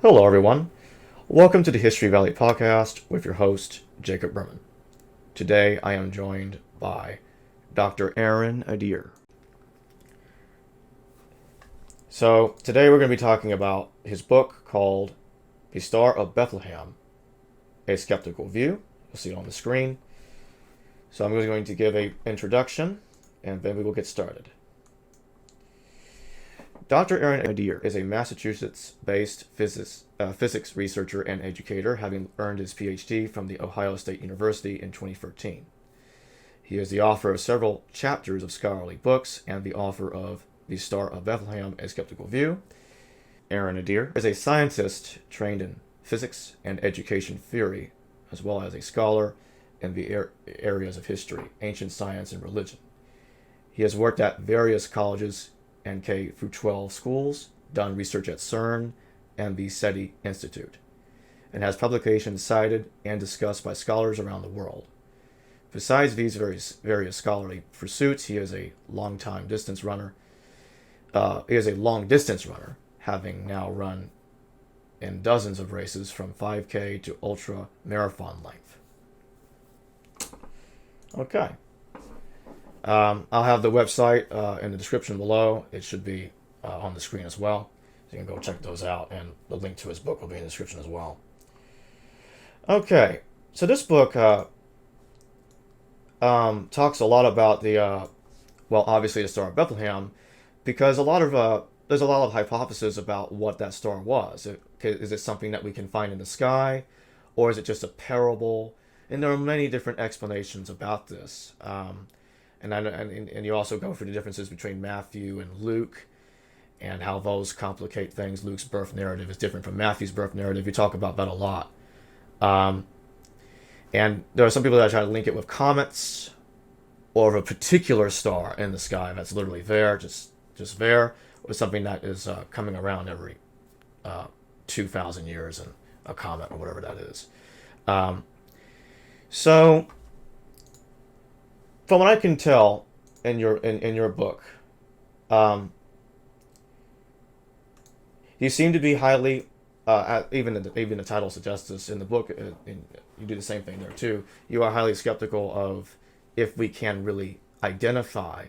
Hello, everyone. Welcome to the History Valley podcast with your host, Jacob Berman. Today, I am joined by Dr. Adair. So, today we're going to be talking about his book called The Star of Bethlehem, A Skeptical View. You'll see it on the screen. So, I'm going to give an introduction, and then we will get started. Dr. Adair is a Massachusetts-based physics researcher and educator, having earned his Ph.D. from the Ohio State University in 2013. He is the author of several chapters of scholarly books and the author of The Star of Bethlehem, A Skeptical View. Adair is a scientist trained in physics and education theory, as well as a scholar in the areas of history, ancient science, and religion. He has worked at various colleges and K-12 schools, done research at CERN and the SETI Institute, and has publications cited and discussed by scholars around the world. Besides these various scholarly pursuits, he is a long distance runner, having now run in dozens of races from 5K to ultra marathon length. Okay. I'll have the website in the description below. It should be on the screen as well. So you can go check those out, and the link to his book will be in the description as well. Okay, so this book talks a lot about obviously the Star of Bethlehem, because there's a lot of hypotheses about what that star was. Is it something that we can find in the sky, or is it just a parable? And there are many different explanations about this. And you also go through the differences between Matthew and Luke and how those complicate things. Luke's birth narrative is different from Matthew's birth narrative. You talk about that a lot. And there are some people that try to link it with comets or a particular star in the sky that's literally there, just there, or something that is coming around every 2,000 years, and a comet or whatever that is. So from what I can tell in your book, you seem to be highly, even the title suggests this in the book, and you do the same thing there too. You are highly skeptical of if we can really identify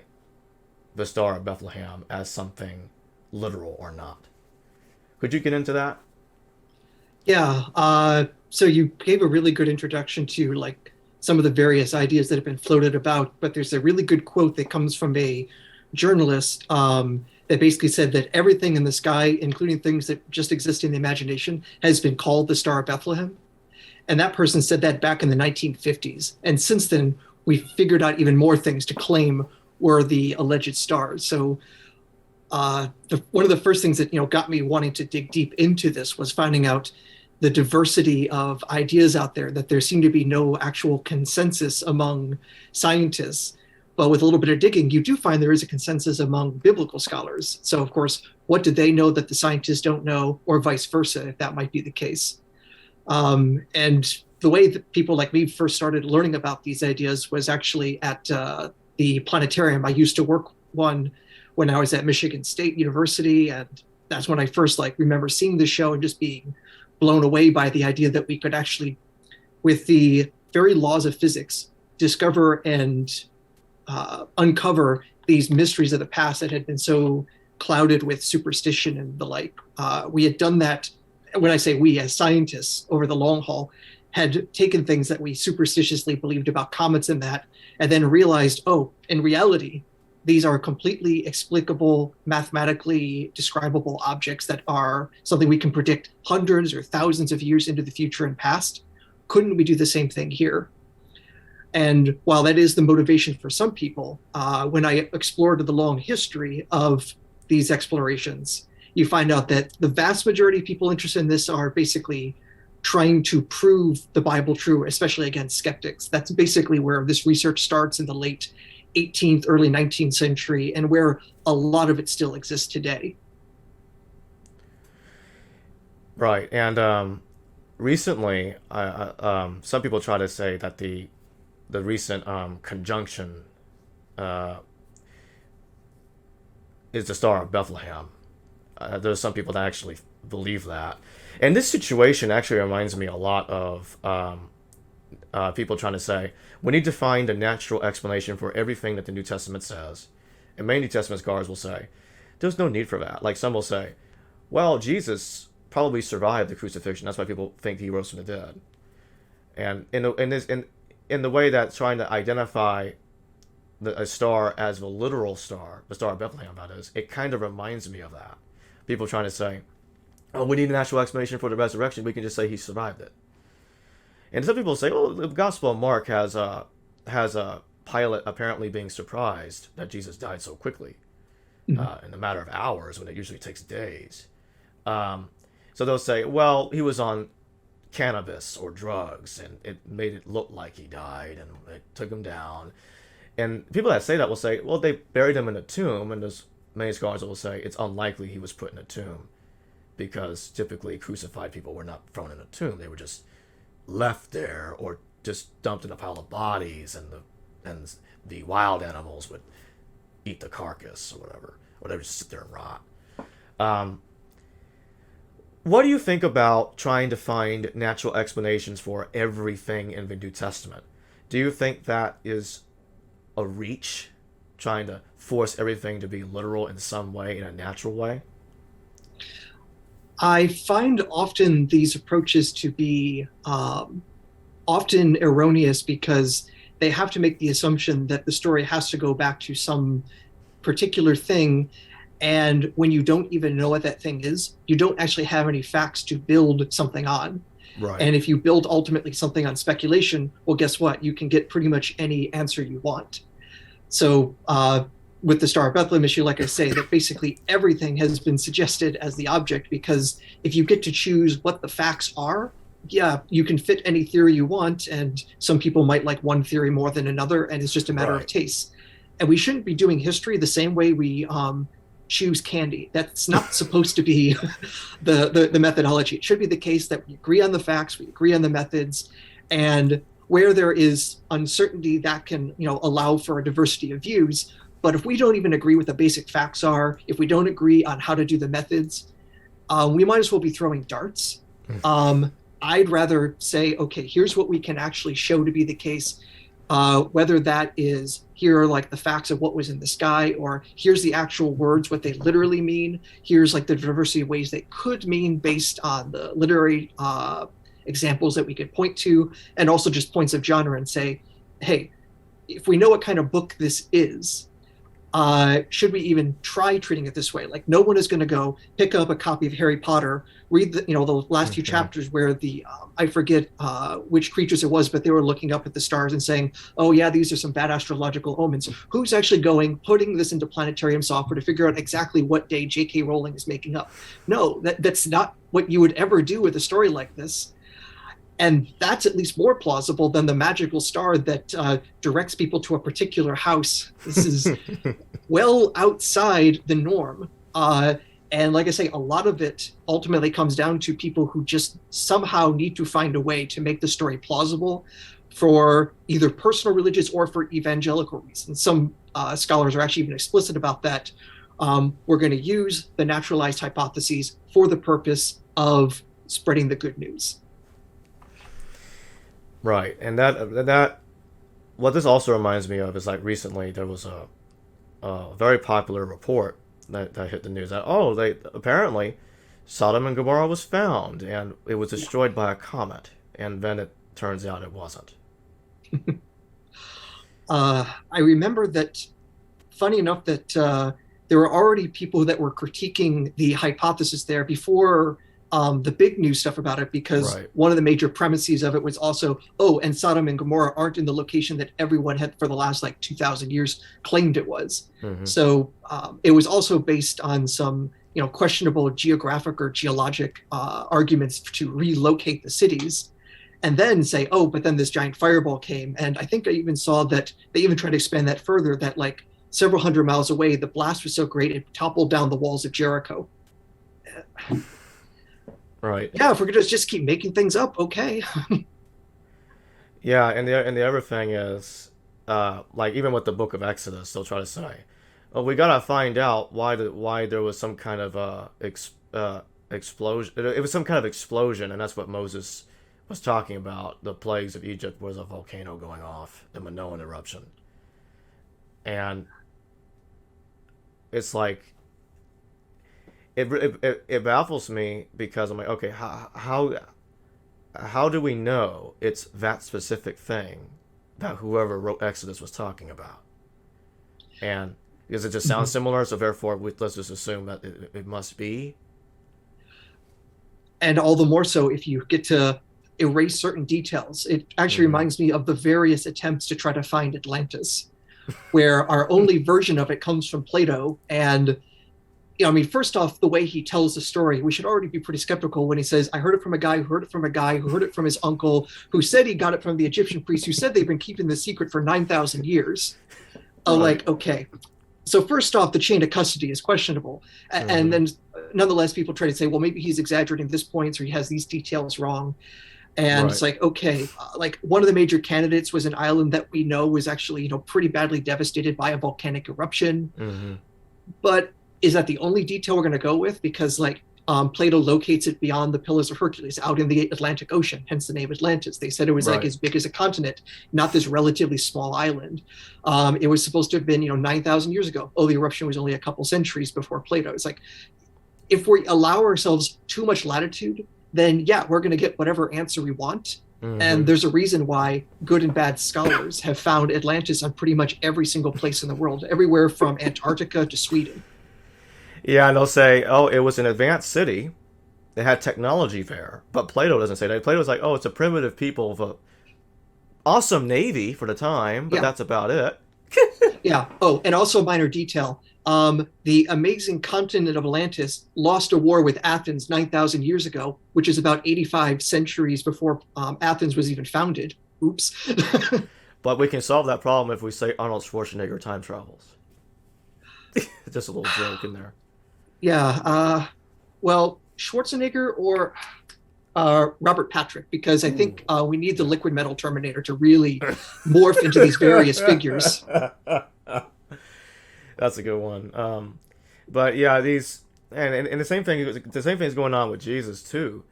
the Star of Bethlehem as something literal or not. Could you get into that? Yeah. So you gave a really good introduction to some of the various ideas that have been floated about, but there's a really good quote that comes from a journalist that basically said that everything in the sky, including things that just exist in the imagination, has been called the Star of Bethlehem. And that person said that back in the 1950s. And since then, we've figured out even more things to claim were the alleged stars. So one of the first things that got me wanting to dig deep into this was finding out the diversity of ideas out there, that there seemed to be no actual consensus among scientists. But with a little bit of digging, you do find there is a consensus among biblical scholars. So, of course, what do they know that the scientists don't know, or vice versa, if that might be the case? And the way that people like me first started learning about these ideas was actually at the planetarium. I used to work one when I was at Michigan State University, and that's when I first remember seeing the show and just being blown away by the idea that we could actually, with the very laws of physics, discover and uncover these mysteries of the past that had been so clouded with superstition and the like. We had done that. When I say we, as scientists over the long haul, had taken things that we superstitiously believed about comets and that, and then realized, oh, in reality, these are completely explicable, mathematically describable objects that are something we can predict hundreds or thousands of years into the future and past. Couldn't we do the same thing here? And while that is the motivation for some people, when I explored the long history of these explorations, you find out that the vast majority of people interested in this are basically trying to prove the Bible true, especially against skeptics. That's basically where this research starts in the late 18th, early 19th century, and where a lot of it still exists today. Right, and recently, some people try to say that the recent conjunction is the Star of Bethlehem. There's some people that actually believe that. And this situation actually reminds me a lot of people trying to say we need to find a natural explanation for everything that the New Testament says. And many New Testament scholars will say there's no need for that. Like some will say, well, Jesus probably survived the crucifixion. That's why people think he rose from the dead. And in the way that trying to identify a star as a literal star, the Star of Bethlehem, that is, it kind of reminds me of that. People trying to say, oh, we need a natural explanation for the resurrection. We can just say he survived it. And some people say, well, the Gospel of Mark has a Pilate apparently being surprised that Jesus died so quickly, in a matter of hours when it usually takes days. So they'll say, well, he was on cannabis or drugs, and it made it look like he died, and it took him down. And people that say that will say, well, they buried him in a tomb, and there's many scholars will say it's unlikely he was put in a tomb, because typically crucified people were not thrown in a tomb; they were just left there or just dumped in a pile of bodies, and the wild animals would eat the carcass or whatever, or they would just sit there and rot. What do you think about trying to find natural explanations for everything in the New Testament? Do you think that is a reach, trying to force everything to be literal in some way, in a natural way? I find often these approaches to be often erroneous because they have to make the assumption that the story has to go back to some particular thing. And when you don't even know what that thing is, you don't actually have any facts to build something on. Right. And if you build ultimately something on speculation, well, guess what? You can get pretty much any answer you want. So with the Star of Bethlehem issue, like I say, that basically everything has been suggested as the object, because if you get to choose what the facts are, yeah, you can fit any theory you want, and some people might like one theory more than another, and it's just a matter of taste. And we shouldn't be doing history the same way we choose candy. That's not supposed to be the methodology. It should be the case that we agree on the facts, we agree on the methods, and where there is uncertainty, that can allow for a diversity of views. But if we don't even agree what the basic facts are, if we don't agree on how to do the methods, we might as well be throwing darts. I'd rather say, okay, here's what we can actually show to be the case, whether that is here are like the facts of what was in the sky, or here's the actual words, what they literally mean. Here's like the diversity of ways they could mean based on the literary examples that we could point to, and also just points of genre, and say, hey, if we know what kind of book this is, should we even try treating it this way? Like, no one is going to go pick up a copy of Harry Potter, read the last few chapters where the I forget which creatures it was, but they were looking up at the stars and saying, oh yeah, these are some bad astrological omens. Who's actually putting this into planetarium software to figure out exactly what day J.K. Rowling is making up? No, that's not what you would ever do with a story like this. And that's at least more plausible than the magical star that directs people to a particular house. This is well outside the norm. And like I say, a lot of it ultimately comes down to people who just somehow need to find a way to make the story plausible for either personal religious or for evangelical reasons. Some scholars are actually even explicit about that. We're going to use the naturalized hypotheses for the purpose of spreading the good news. Right, and that what this also reminds me of is, like, recently there was a very popular report that hit the news that they apparently Sodom and Gomorrah was found and it was destroyed by a comet, and then it turns out it wasn't. I remember that. Funny enough, that there were already people that were critiquing the hypothesis there before the big news stuff about it, because one of the major premises of it was also, and Sodom and Gomorrah aren't in the location that everyone had for the last 2,000 years claimed it was. Mm-hmm. So it was also based on some questionable geographic or geologic arguments to relocate the cities, and then say, but then this giant fireball came. And I think I even saw that they even tried to expand that further, that several hundred miles away, the blast was so great it toppled down the walls of Jericho. Right. Yeah, if we're gonna just keep making things up, okay. Yeah, and the other thing is, even with the Book of Exodus, they'll try to say, we gotta find out why there was some kind of explosion. It was some kind of explosion, and that's what Moses was talking about. The plagues of Egypt was a volcano going off, the Minoan eruption, and it's like it baffles me because I'm like, okay, how do we know it's that specific thing that whoever wrote Exodus was talking about? And because it just sounds similar, so therefore let's just assume that it must be. And all the more so if you get to erase certain details. It actually reminds me of the various attempts to try to find Atlantis, where our only version of it comes from Plato. And I mean, first off, the way he tells the story, we should already be pretty skeptical when he says, I heard it from a guy who heard it from a guy who heard it from his uncle, who said he got it from the Egyptian priest, who said they've been keeping the secret for 9,000 years. Oh, like, okay. So first off, the chain of custody is questionable. And then nonetheless, people try to say, well, maybe he's exaggerating this point, or he has these details wrong. And it's like, okay, like one of the major candidates was an island that we know was actually, pretty badly devastated by a volcanic eruption. But is that the only detail we're going to go with? Because Plato locates it beyond the Pillars of Hercules out in the Atlantic Ocean, hence the name Atlantis. They said it was like as big as a continent, not this relatively small island. It was supposed to have been, 9,000 years ago. Oh, the eruption was only a couple centuries before Plato. It's like, if we allow ourselves too much latitude, then yeah, we're going to get whatever answer we want. And there's a reason why good and bad scholars have found Atlantis on pretty much every single place in the world, everywhere from Antarctica to Sweden. Yeah, and they'll say, oh, it was an advanced city. They had technology there. But Plato doesn't say that. Plato's like, oh, it's a primitive people with an awesome navy for the time, but that's about it. Yeah. Oh, and also a minor detail. The amazing continent of Atlantis lost a war with Athens 9,000 years ago, which is about 85 centuries before Athens was even founded. Oops. But we can solve that problem if we say Arnold Schwarzenegger time travels. Just a little joke in there. Yeah. Well, Schwarzenegger or Robert Patrick, because I think we need the liquid metal Terminator to really morph into these various figures. That's a good one. But yeah, these and the same thing is going on with Jesus too.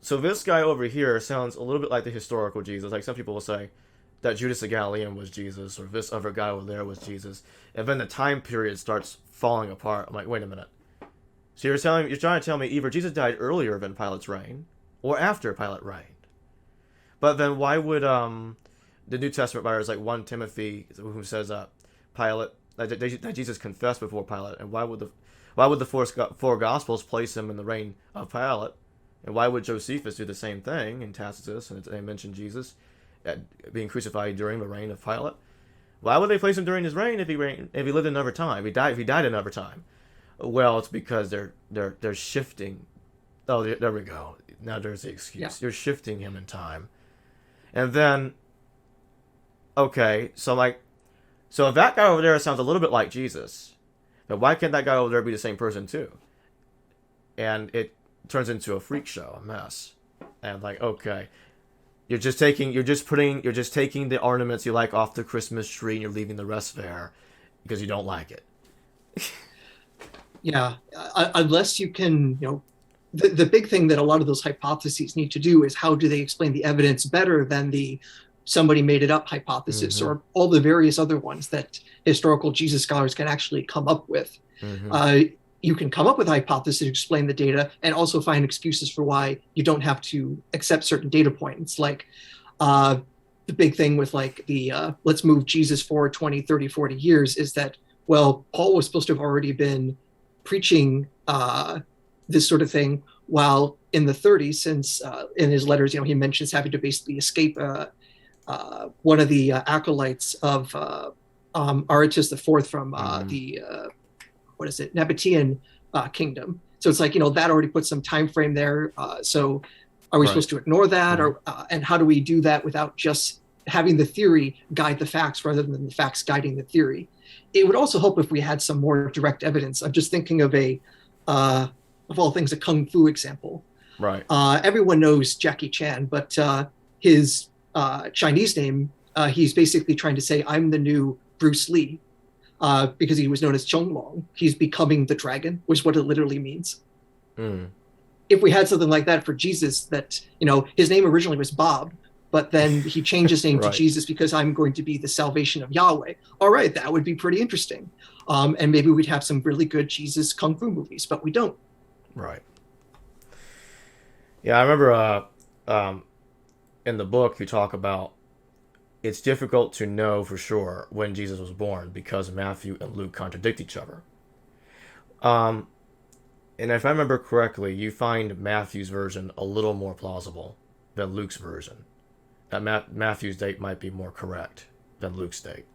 So this guy over here sounds a little bit like the historical Jesus. Like some people will say that Judas the Galilean was Jesus, or this other guy over there was Jesus, and then the time period starts falling apart. I'm like, wait a minute. So you're trying to tell me either Jesus died earlier than Pilate's reign, or after Pilate reigned. But then why would the New Testament writers like 1 Timothy, who says Pilate that Jesus confessed before Pilate, and why would the four Gospels place him in the reign of Pilate, and why would Josephus do the same thing in Tacitus, and they mention Jesus being crucified during the reign of Pilate? Why would they place him during his reign if he lived another time? If he died another time? Well, it's because they're shifting. Oh, there we go. Now there's the excuse. Yeah. You're shifting him in time, and then okay, so if that guy over there sounds a little bit like Jesus, then why can't that guy over there be the same person too? And it turns into a freak show, a mess. And okay, you're just taking the ornaments you like off the Christmas tree and you're leaving the rest there because you don't like it. Yeah, unless you can, the big thing that a lot of those hypotheses need to do is how do they explain the evidence better than the somebody made it up hypothesis or all the various other ones that historical Jesus scholars can actually come up with. You can come up with a hypothesis to explain the data and also find excuses for why you don't have to accept certain data points. Like the big thing with let's move Jesus forward 20, 30, 40 years is that, well, Paul was supposed to have already been preaching this sort of thing while in the 30s, since in his letters, he mentions having to basically escape one of the acolytes of Aratus IV from the Nabatean kingdom. So it's that already puts some time frame there. So are we supposed to ignore that, or and how do we do that without just having the theory guide the facts rather than the facts guiding the theory? It would also help if we had some more direct evidence. I'm just thinking of of all things, a kung fu example. Right. Everyone knows Jackie Chan, but his Chinese name, he's basically trying to say, I'm the new Bruce Lee, because he was known as Chong Long. He's becoming the dragon, which is what it literally means. Mm. If we had something like that for Jesus, that, his name originally was Bob, but then he changed his name to Right. Jesus because I'm going to be the salvation of Yahweh. All right, that would be pretty interesting. And maybe we'd have some really good Jesus kung fu movies, but we don't. Right. Yeah, I remember in the book you talk about it's difficult to know for sure when Jesus was born because Matthew and Luke contradict each other. Um, and if I remember correctly, you find Matthew's version a little more plausible than Luke's version. That Matthew's date might be more correct than Luke's date.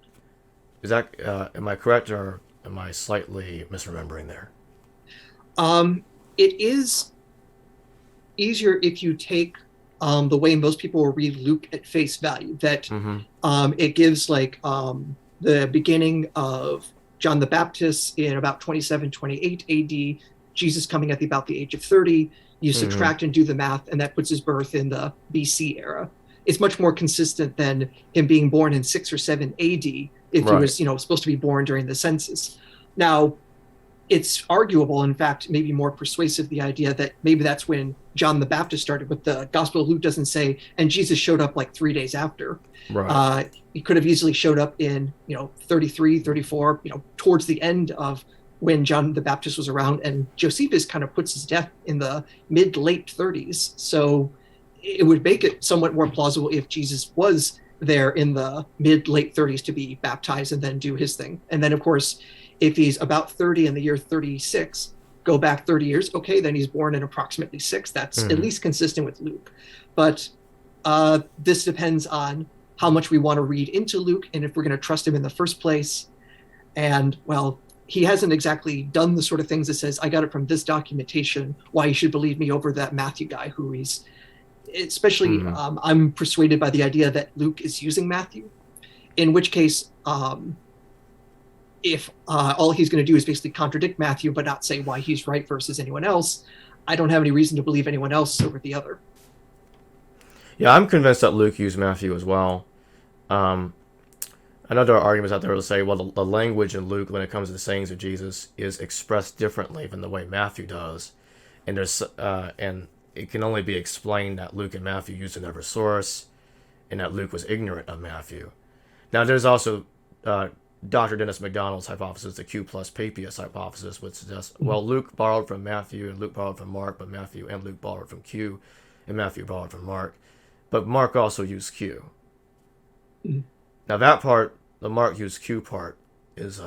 Is that am I correct or am I slightly misremembering there? It is easier if you take the way most people will read Luke at face value, that Mm-hmm. it gives like the beginning of John the Baptist in about 27, 28 AD, Jesus coming at about the age of 30. You Mm-hmm. subtract and do the math, and that puts his birth in the BC era. It's much more consistent than him being born in 6 or 7 AD if he Right. was, supposed to be born during the census. Now, it's arguable, in fact, maybe more persuasive, the idea that maybe that's when John the Baptist started, but the Gospel of Luke doesn't say, and Jesus showed up like 3 days after. Right. He could have easily showed up in, 33, 34, towards the end of when John the Baptist was around, and Josephus kind of puts his death in the mid-late 30s. So it would make it somewhat more plausible if Jesus was there in the mid-late 30s to be baptized and then do his thing. And then, of course, if he's about 30 in the year 36, go back 30 years, okay, then he's born in approximately 6. That's at Mm-hmm. least consistent with Luke. But this depends on how much we want to read into Luke and if we're going to trust him in the first place. And, well, he hasn't exactly done the sort of things that says, I got it from this documentation, why you should believe me over that Matthew guy who he's, especially, Mm-hmm. I'm persuaded by the idea that Luke is using Matthew, in which case, if all he's going to do is basically contradict Matthew but not say why he's right versus anyone else, I don't have any reason to believe anyone else over the other. Yeah, I'm convinced that Luke used Matthew as well. Um, I know there are arguments out there to say, well, the language in Luke when it comes to the sayings of Jesus is expressed differently than the way Matthew does, and it can only be explained that Luke and Matthew used another source, and that Luke was ignorant of Matthew. Now, there's also Dr. Dennis MacDonald's hypothesis, the Q plus Papias hypothesis, which suggests, well, Luke borrowed from Matthew and Luke borrowed from Mark, but Matthew and Luke borrowed from Q, and Matthew borrowed from Mark. But Mark also used Q. Mhm. Now that part, the Mark used Q part, is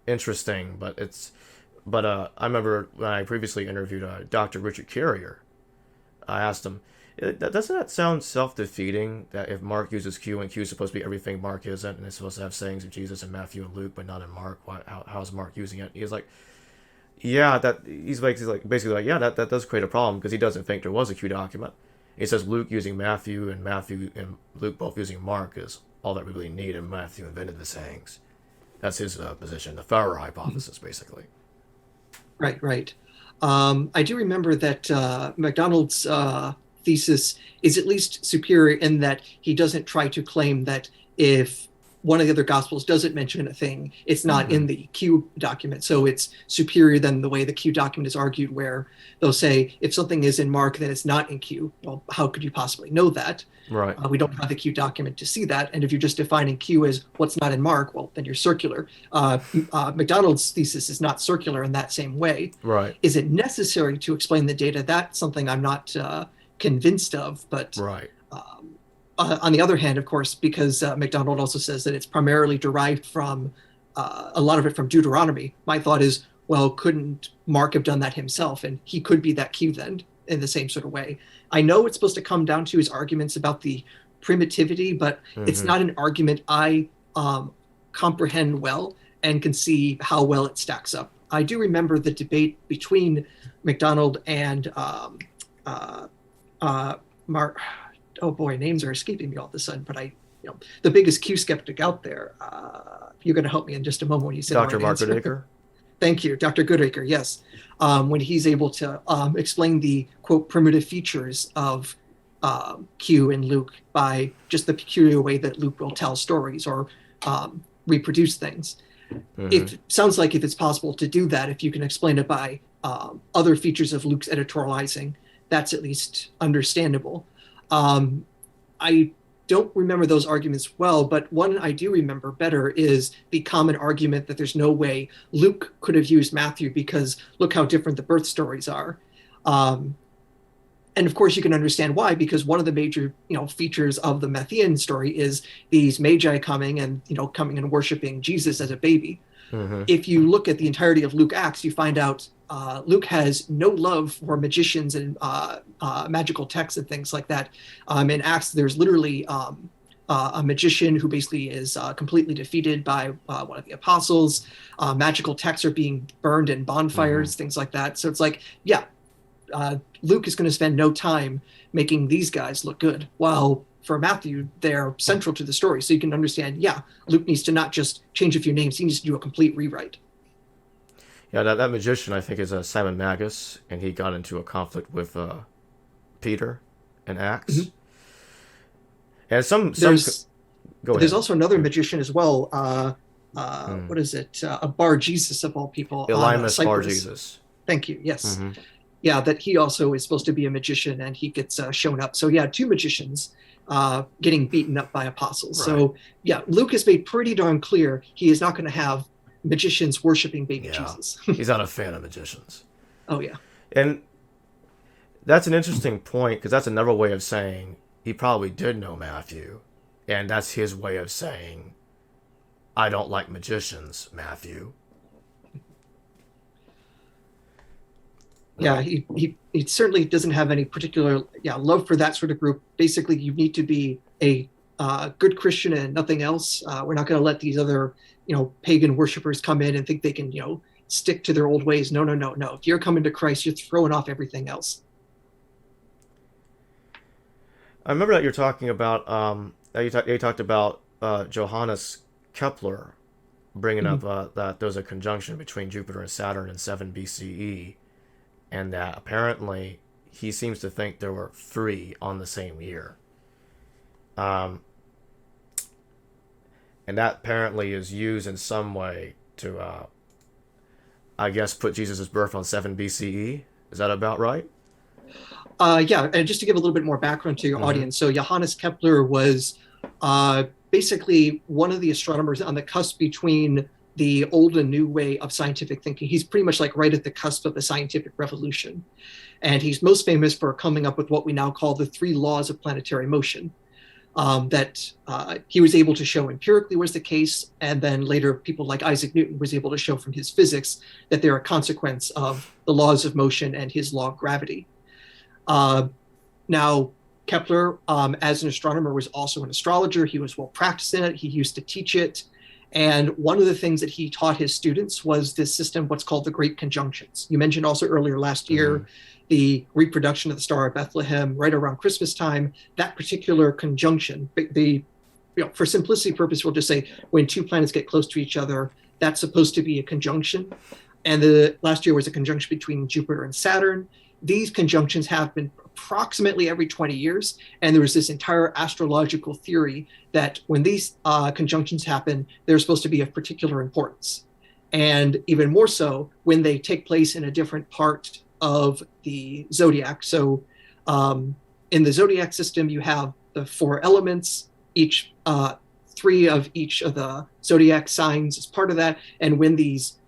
interesting, but I remember when I previously interviewed Dr. Richard Carrier, I asked him, doesn't that sound self-defeating that if Mark uses Q and Q is supposed to be everything Mark isn't, and it's supposed to have sayings of Jesus in Matthew and Luke, but not in Mark? How is Mark using it? He's like, yeah, he's basically like, yeah, that does create a problem because he doesn't think there was a Q document. He says Luke using Matthew and Luke both using Mark is all that we really need, and Matthew invented the sayings. That's his position, the Farrer hypothesis, basically. Right, right. I do remember that MacDonald's thesis is at least superior in that he doesn't try to claim that if one of the other gospels doesn't mention a thing, it's not Mm-hmm. in the Q document. So it's superior than the way the Q document is argued, where they'll say if something is in Mark, then it's not in Q. Well, how could you possibly know that? Right, We don't have the Q document to see that. And if you're just defining Q as what's not in Mark, well, then you're circular. MacDonald's thesis is not circular in that same way. right, Is it necessary to explain the data? That's something I'm not convinced of. But right. on the other hand, of course, because MacDonald also says that it's primarily derived from a lot of it from Deuteronomy, my thought is, well, couldn't Mark have done that himself? And he could be that Q then in the same sort of way. I know it's supposed to come down to his arguments about the primitivity, but it's Mm-hmm. not an argument I comprehend well and can see how well it stacks up. I do remember the debate between MacDonald and Mark. Oh boy, names are escaping me all of a sudden. But the biggest Q skeptic out there. You're going to help me in just a moment when you say the Dr. right Mark answer. Goodacre? Thank you, Dr. Goodacre. Yes, when he's able to explain the quote primitive features of Q and Luke by just the peculiar way that Luke will tell stories or reproduce things. Mm-hmm. It sounds like if it's possible to do that, if you can explain it by other features of Luke's editorializing, that's at least understandable. I don't remember those arguments well, but one I do remember better is the common argument that there's no way Luke could have used Matthew because look how different the birth stories are. And of course, you can understand why, because one of the major, features of the Matthean story is these magi coming and, coming and worshiping Jesus as a baby. Mm-hmm. If you look at the entirety of Luke Acts, you find out Luke has no love for magicians and magical texts and things like that. In Acts, there's literally a magician who basically is completely defeated by one of the apostles. Magical texts are being burned in bonfires, things like that. So it's like, Luke is going to spend no time making these guys look good, while for Matthew, they're central to the story. So you can understand, Luke needs to not just change a few names, he needs to do a complete rewrite. Yeah, that magician, I think, is Simon Magus, and he got into a conflict with Peter in Acts. Mm-hmm. And there's also another magician as well. What is it? A Bar Jesus, of all people. Elymas Bar Jesus. Thank you, yes. Mm-hmm. Yeah, that he also is supposed to be a magician, and he gets shown up. So two magicians getting beaten up by apostles. Right. So Luke has made pretty darn clear he is not going to have magicians worshiping baby Jesus. He's not a fan of magicians. Oh, yeah. And that's an interesting point, because that's another way of saying he probably did know Matthew, and that's his way of saying, I don't like magicians, Matthew. Yeah, he certainly doesn't have any particular love for that sort of group. Basically, you need to be a good Christian and nothing else. We're not going to let these other pagan worshipers come in and think they can stick to their old ways. No. If you're coming to Christ, you're throwing off everything else. I remember that you're talking about you talked about Johannes Kepler bringing up that there's a conjunction between Jupiter and Saturn in 7 BCE. And that apparently he seems to think there were 3 on the same year. And that apparently is used in some way to, I guess, put Jesus' birth on 7 BCE. Is that about right? And just to give a little bit more background to your audience. So Johannes Kepler was basically one of the astronomers on the cusp between the old and new way of scientific thinking. He's pretty much like right at the cusp of the scientific revolution. And he's most famous for coming up with what we now call the 3 laws of planetary motion, that he was able to show empirically was the case. And then later people like Isaac Newton was able to show from his physics that they're a consequence of the laws of motion and his law of gravity. Now, Kepler, as an astronomer, was also an astrologer. He was well practiced in it. He used to teach it. And one of the things that he taught his students was this system, what's called the Great Conjunctions. You mentioned also earlier last year, the reproduction of the Star of Bethlehem right around Christmas time. That particular conjunction, for simplicity purpose, we'll just say when 2 planets get close to each other, that's supposed to be a conjunction. And the last year was a conjunction between Jupiter and Saturn. These conjunctions have been approximately every 20 years. And there was this entire astrological theory that when these conjunctions happen, they're supposed to be of particular importance. And even more so when they take place in a different part of the zodiac. So in the zodiac system, you have the 4 elements, each 3 of each of the zodiac signs is part of that. And when these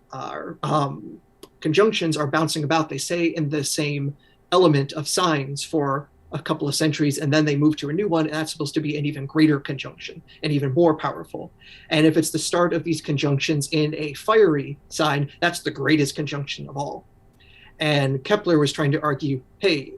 conjunctions are bouncing about, they stay in the same element of signs for a couple of centuries, and then they move to a new one, and that's supposed to be an even greater conjunction and even more powerful. And if it's the start of these conjunctions in a fiery sign, that's the greatest conjunction of all. And Kepler was trying to argue, hey,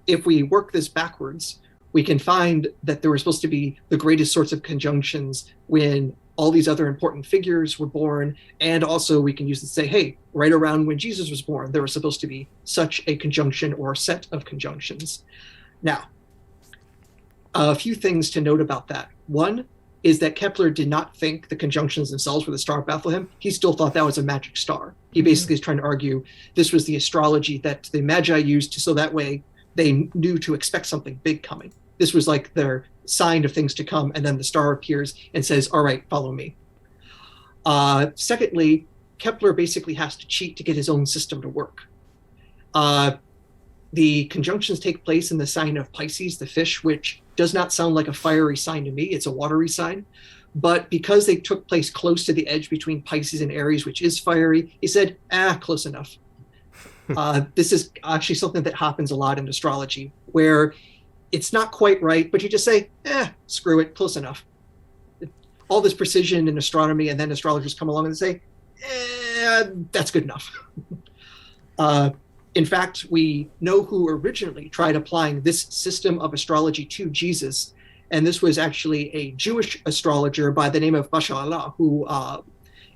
if we work this backwards, we can find that there were supposed to be the greatest sorts of conjunctions when all these other important figures were born. And also we can use it to say, hey, right around when Jesus was born, there was supposed to be such a conjunction or set of conjunctions. Now, a few things to note about that. One is that Kepler did not think the conjunctions themselves were the Star of Bethlehem. He still thought that was a magic star. He basically is trying to argue this was the astrology that the Magi used so that way they knew to expect something big coming. This was like their sign of things to come, and then the star appears and says, all right, follow me. Secondly, Kepler basically has to cheat to get his own system to work. The conjunctions take place in the sign of Pisces, the fish, which does not sound like a fiery sign to me. It's a watery sign. But because they took place close to the edge between Pisces and Aries, which is fiery, he said, close enough. This is actually something that happens a lot in astrology, where it's not quite right, but you just say, screw it, close enough. All this precision in astronomy, and then astrologers come along and say, that's good enough. In fact, we know who originally tried applying this system of astrology to Jesus, and this was actually a Jewish astrologer by the name of Bashar Allah, who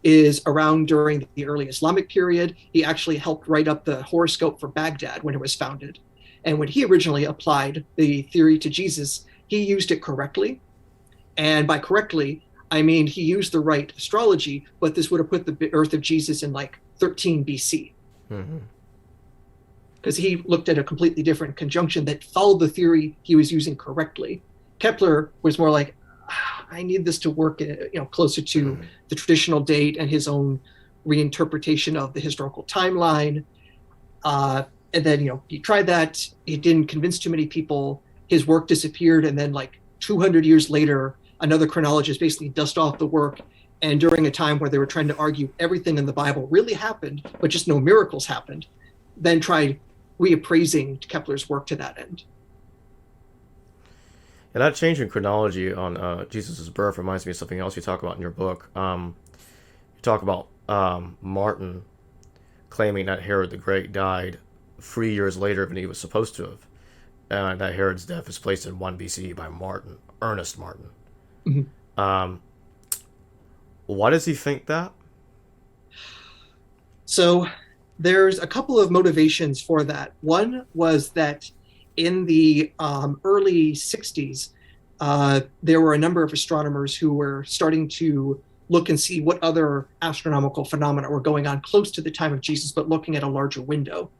is around during the early Islamic period. He actually helped write up the horoscope for Baghdad when it was founded. And when he originally applied the theory to Jesus, he used it correctly. And by correctly, I mean he used the right astrology, but this would have put the birth of Jesus in like 13 BC. Because he looked at a completely different conjunction that followed the theory he was using correctly. Kepler was more like, I need this to work, closer to the traditional date and his own reinterpretation of the historical timeline. And then, he tried that. It didn't convince too many people. His work disappeared. And then 200 years later, another chronologist basically dusted off the work. And during a time where they were trying to argue everything in the Bible really happened, but just no miracles happened, then tried reappraising Kepler's work to that end. And that change in chronology on Jesus' birth reminds me of something else you talk about in your book. You talk about Martin claiming that Herod the Great died 3 years later than he was supposed to have. And that Herod's death is placed in 1 BC by Martin, Ernest Martin. Why does he think that? So there's a couple of motivations for that. One was that in the early 60s, there were a number of astronomers who were starting to look and see what other astronomical phenomena were going on close to the time of Jesus, but looking at a larger window.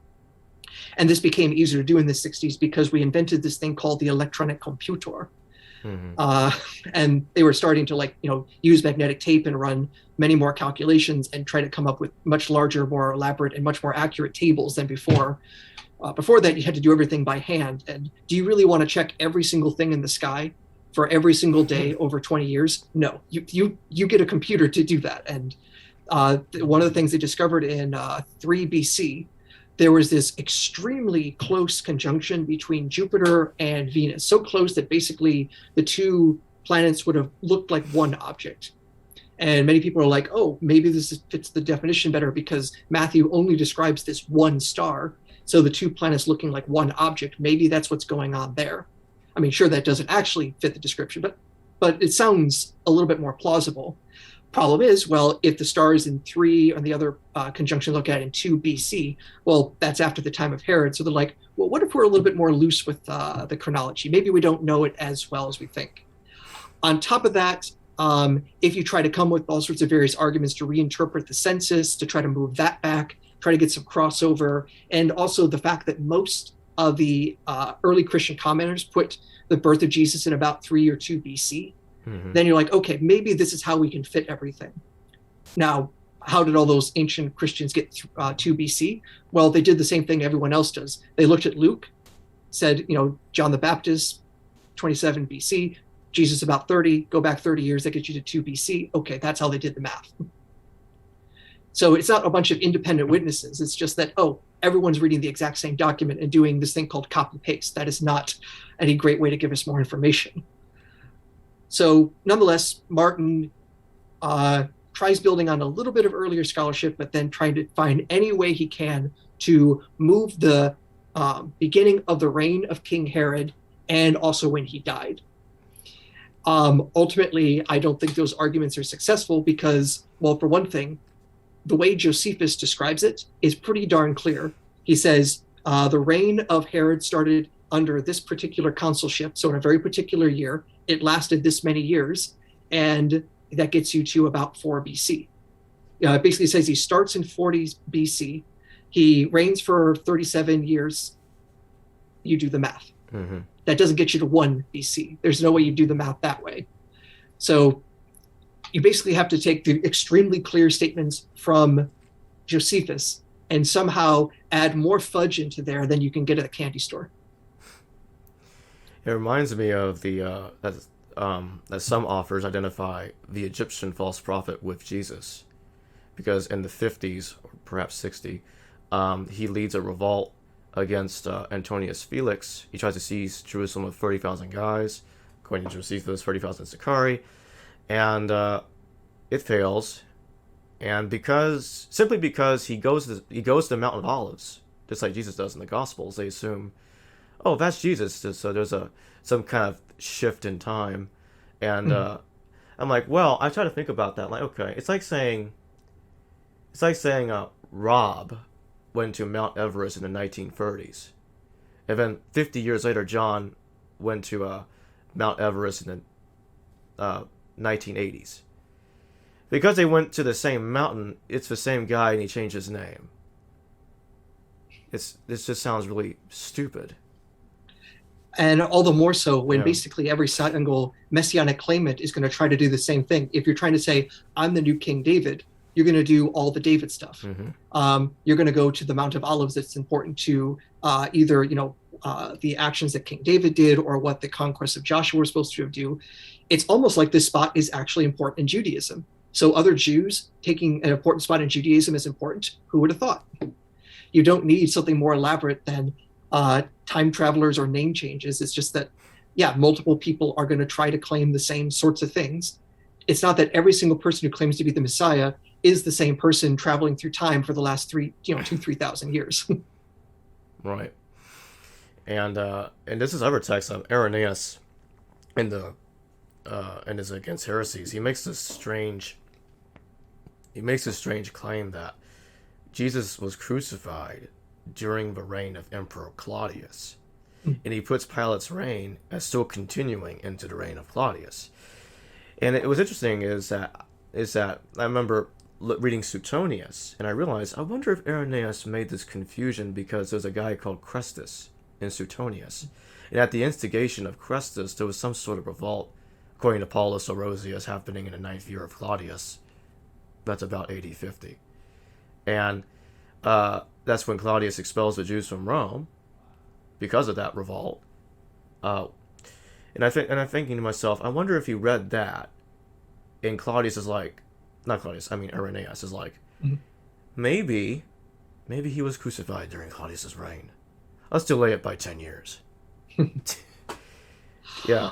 And this became easier to do in the 60s because we invented this thing called the electronic computer. And they were starting to use magnetic tape and run many more calculations and try to come up with much larger, more elaborate, and much more accurate tables than before. Before that, you had to do everything by hand. And do you really want to check every single thing in the sky for every single day over 20 years? No, you get a computer to do that. And one of the things they discovered in 3 BC, there was this extremely close conjunction between Jupiter and Venus, so close that basically the two planets would have looked like one object. And many people are like, oh, maybe this fits the definition better because Matthew only describes this one star. So the two planets looking like one object, maybe that's what's going on there. I mean, sure, that doesn't actually fit the description, but it sounds a little bit more plausible. Problem is, well, if the star is in 3 and the other conjunction look at in 2 BC, well, that's after the time of Herod. So they're like, well, what if we're a little bit more loose with the chronology? Maybe we don't know it as well as we think. On top of that, if you try to come with all sorts of various arguments to reinterpret the census, to try to move that back, try to get some crossover, and also the fact that most of the early Christian commenters put the birth of Jesus in about 3 or 2 BC, then you're like, okay, maybe this is how we can fit everything. Now, how did all those ancient Christians get 2 BC? Well, they did the same thing everyone else does. They looked at Luke, said, John the Baptist, 27 BC, Jesus about 30, go back 30 years, that gets you to 2 BC. Okay, that's how they did the math. So it's not a bunch of independent witnesses. It's just that, everyone's reading the exact same document and doing this thing called copy paste. That is not any great way to give us more information. So nonetheless, Martin tries building on a little bit of earlier scholarship, but then trying to find any way he can to move the beginning of the reign of King Herod and also when he died. Ultimately, I don't think those arguments are successful because, well, for one thing, the way Josephus describes it is pretty darn clear. He says the reign of Herod started under this particular consulship, so in a very particular year. It lasted this many years, and that gets you to about 4 BC. It basically says he starts in 40 BC. He reigns for 37 years. You do the math. That doesn't get you to 1 BC. There's no way you do the math that way. So you basically have to take the extremely clear statements from Josephus and somehow add more fudge into there than you can get at a candy store. It reminds me of that some authors identify the Egyptian false prophet with Jesus, because in the 50s or perhaps 60, he leads a revolt against Antonius Felix. He tries to seize Jerusalem with 30,000 guys, according to Josephus, 30,000 Sicarii, and it fails. And simply because he goes to the Mountain of Olives, just like Jesus does in the Gospels, they assume, oh, that's Jesus. So there's some kind of shift in time, and I'm like, well, I try to think about that. Like, okay, it's like saying Rob went to Mount Everest in the 1930s, and then 50 years later, John went to Mount Everest in the 1980s. Because they went to the same mountain, it's the same guy, and he changed his name. This just sounds really stupid. And all the more so when Yeah. basically every single messianic claimant is going to try to do the same thing. If you're trying to say, I'm the new King David, you're going to do all the David stuff. Mm-hmm. You're going to go to the Mount of Olives that's important to either, the actions that King David did or what the conquest of Joshua was supposed to do. It's almost like this spot is actually important in Judaism. So other Jews taking an important spot in Judaism is important. Who would have thought? You don't need something more elaborate than time travelers or name changes. It's just that, yeah, multiple people are going to try to claim the same sorts of things. It's not that every single person who claims to be the Messiah is the same person traveling through time for the last 3,000 years. Right. And this is other text of Irenaeus in his Against Heresies. He makes this strange claim that Jesus was crucified during the reign of Emperor Claudius, and he puts Pilate's reign as still continuing into the reign of Claudius. And it was interesting is that I remember reading Suetonius, and I realized, I wonder if Irenaeus made this confusion because there's a guy called Chrestus in Suetonius, and at the instigation of Chrestus, there was some sort of revolt, according to Paulus Orosius, happening in the 9th year of Claudius. That's about AD 50, and that's when Claudius expels the Jews from Rome because of that revolt. And I'm thinking to myself, I wonder if he read that, and Claudius is like, not Claudius, I mean Irenaeus is like, maybe he was crucified during Claudius's reign. Let's delay it by 10 years. Yeah.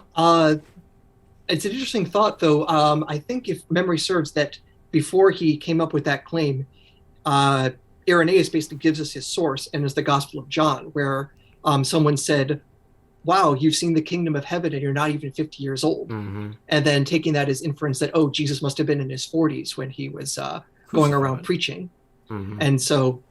It's an interesting thought, though. I think if memory serves that before he came up with that claim, Irenaeus basically gives us his source, and it's the Gospel of John, where someone said, wow, you've seen the kingdom of heaven and you're not even 50 years old. Mm-hmm. And then taking that as inference that, oh, Jesus must have been in his 40s when he was going around preaching. Mm-hmm. And so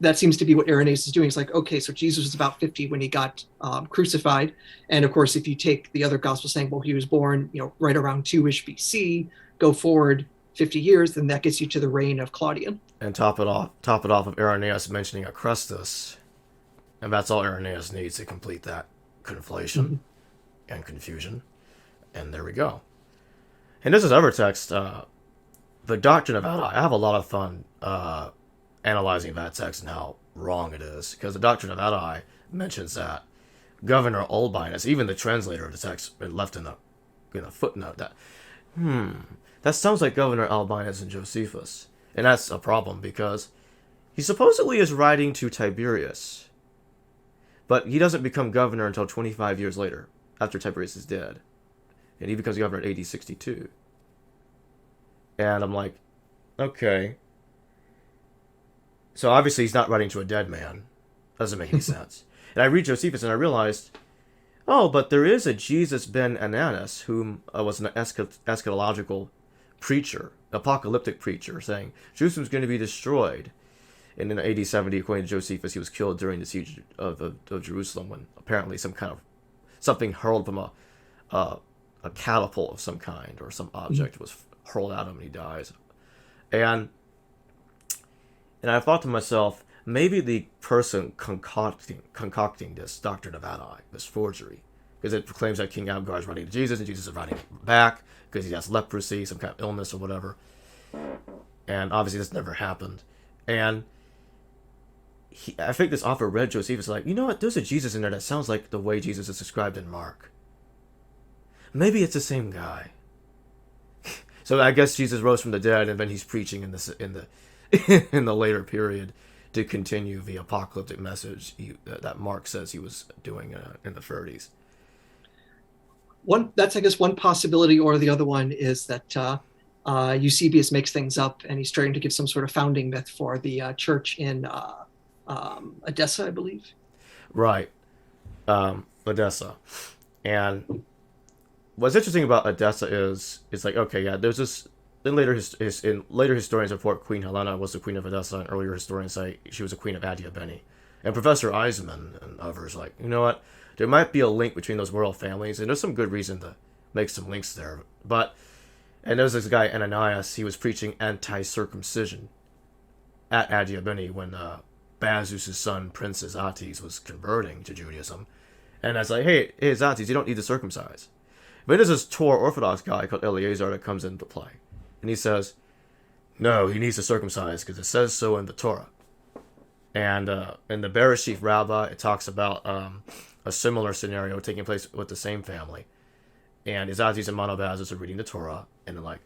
that seems to be what Irenaeus is doing. It's like, okay, so Jesus was about 50 when he got crucified. And of course, if you take the other gospel saying, well, he was born, right around 2-ish BC, go forward 50 years, then that gets you to the reign of Claudian. And top it off of Irenaeus mentioning a Chrestus. And that's all Irenaeus needs to complete that conflation and confusion. And there we go. And this is other text, the Doctrine of Adair. I have a lot of fun analyzing that text and how wrong it is. Because the Doctrine of Adair mentions that Governor Albinus, even the translator of the text, left in a footnote that sounds like Governor Albinus and Josephus. And that's a problem because he supposedly is writing to Tiberius. But he doesn't become governor until 25 years later, after Tiberius is dead. And he becomes governor in AD 62. And I'm like, okay. So obviously he's not writing to a dead man. That doesn't make any sense. And I read Josephus and I realized, oh, but there is a Jesus ben Ananus, whom was an eschatological preacher, apocalyptic preacher, saying Jerusalem's going to be destroyed. And in AD 70, according to Josephus, he was killed during the siege of Jerusalem when apparently something hurled from a catapult of some kind or some object was hurled at him and he dies. And I thought to myself, maybe the person concocting this Doctrine of Adair, this forgery, because it proclaims that King Abgar is writing to Jesus, and Jesus is writing back because he has leprosy, some kind of illness or whatever. And obviously this never happened. And I think this author read Josephus like, you know what, there's a Jesus in there that sounds like the way Jesus is described in Mark. Maybe it's the same guy. So I guess Jesus rose from the dead, and then he's preaching in the in the later period to continue the apocalyptic message that Mark says he was doing in the 30s. That's, I guess, one possibility, or the other one is that Eusebius makes things up, and he's trying to give some sort of founding myth for the church in Edessa, I believe. Right, Edessa. And what's interesting about Edessa is it's like, okay, yeah, there's this. In later historians report Queen Helena was the queen of Edessa, and earlier historians say she was a queen of Adiabene. And Professor Eisenman and others like, you know what, there might be a link between those royal families, and there's some good reason to make some links there. And there's this guy Ananias, he was preaching anti-circumcision at Adiabene when Bazus' son Prince Azates was converting to Judaism. And I was like, hey Azates, you don't need to circumcise. But there's this Torah Orthodox guy called Eleazar that comes into play. And he says, no, he needs to circumcise because it says so in the Torah. And in the Bereshith Rabbah, it talks about a similar scenario taking place with the same family. And Azates and Monobazus are reading the Torah, and they're like,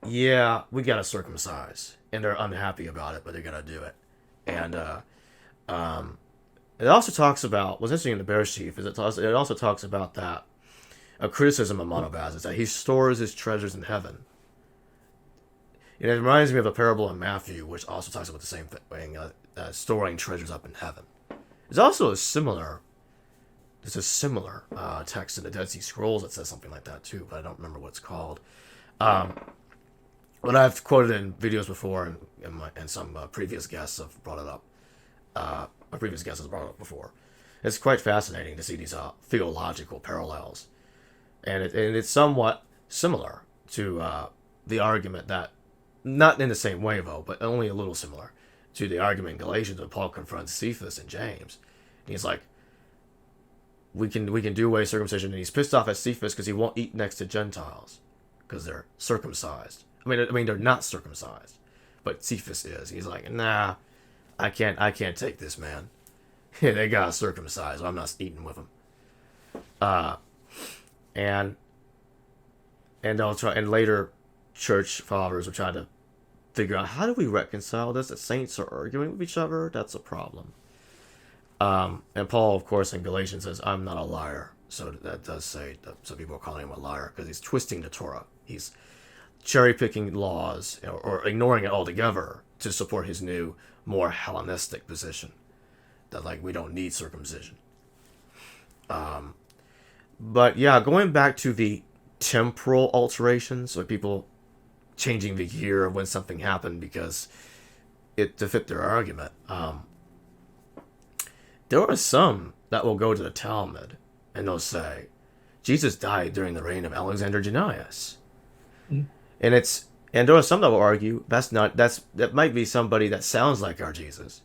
yeah, we got to circumcise. And they're unhappy about it, but they're going to do it. And it also talks about, what's interesting in the Bereshith is it also talks about that, a criticism of Monobazus, that he stores his treasures in heaven. And it reminds me of a parable in Matthew, which also talks about the same thing, storing treasures up in heaven. There's also a similar text in the Dead Sea Scrolls that says something like that too, but I don't remember what it's called. But I've quoted it in videos before, and some previous guests have brought it up. A previous guest has brought it up before. It's quite fascinating to see these theological parallels. And it's somewhat similar to the argument that, not in the same way though, but only a little similar to the argument in Galatians when Paul confronts Cephas and James. And he's like, we can do away with circumcision, and he's pissed off at Cephas because he won't eat next to Gentiles because they're circumcised. I mean they're not circumcised, but Cephas is. He's like, nah, I can't take this, man. They got circumcised. I'm not eating with them. And they'll try, and later church fathers will try to figure out, how do we reconcile this? The saints are arguing with each other. That's a problem. And Paul, of course, in Galatians says, I'm not a liar. So that does say that some people are calling him a liar because he's twisting the Torah. He's cherry-picking laws or ignoring it altogether to support his new, more Hellenistic position that, like, we don't need circumcision. But yeah, going back to the temporal alterations, like people changing the year of when something happened because to fit their argument. There are some that will go to the Talmud and they'll say, Jesus died during the reign of Alexander Jannaeus. Mm. And there are some that will argue that might be somebody that sounds like our Jesus,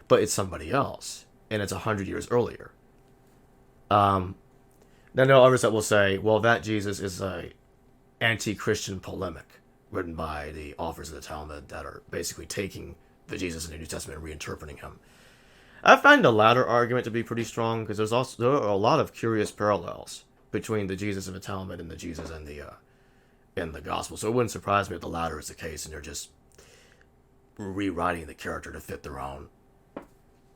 but it's somebody else, and it's 100 years earlier. Then there are others that will say, well, that Jesus is a anti-Christian polemic written by the authors of the Talmud that are basically taking the Jesus in the New Testament and reinterpreting him. I find the latter argument to be pretty strong because there are a lot of curious parallels between the Jesus of the Talmud and the Jesus in the Gospel. So it wouldn't surprise me if the latter is the case and they're just rewriting the character to fit their own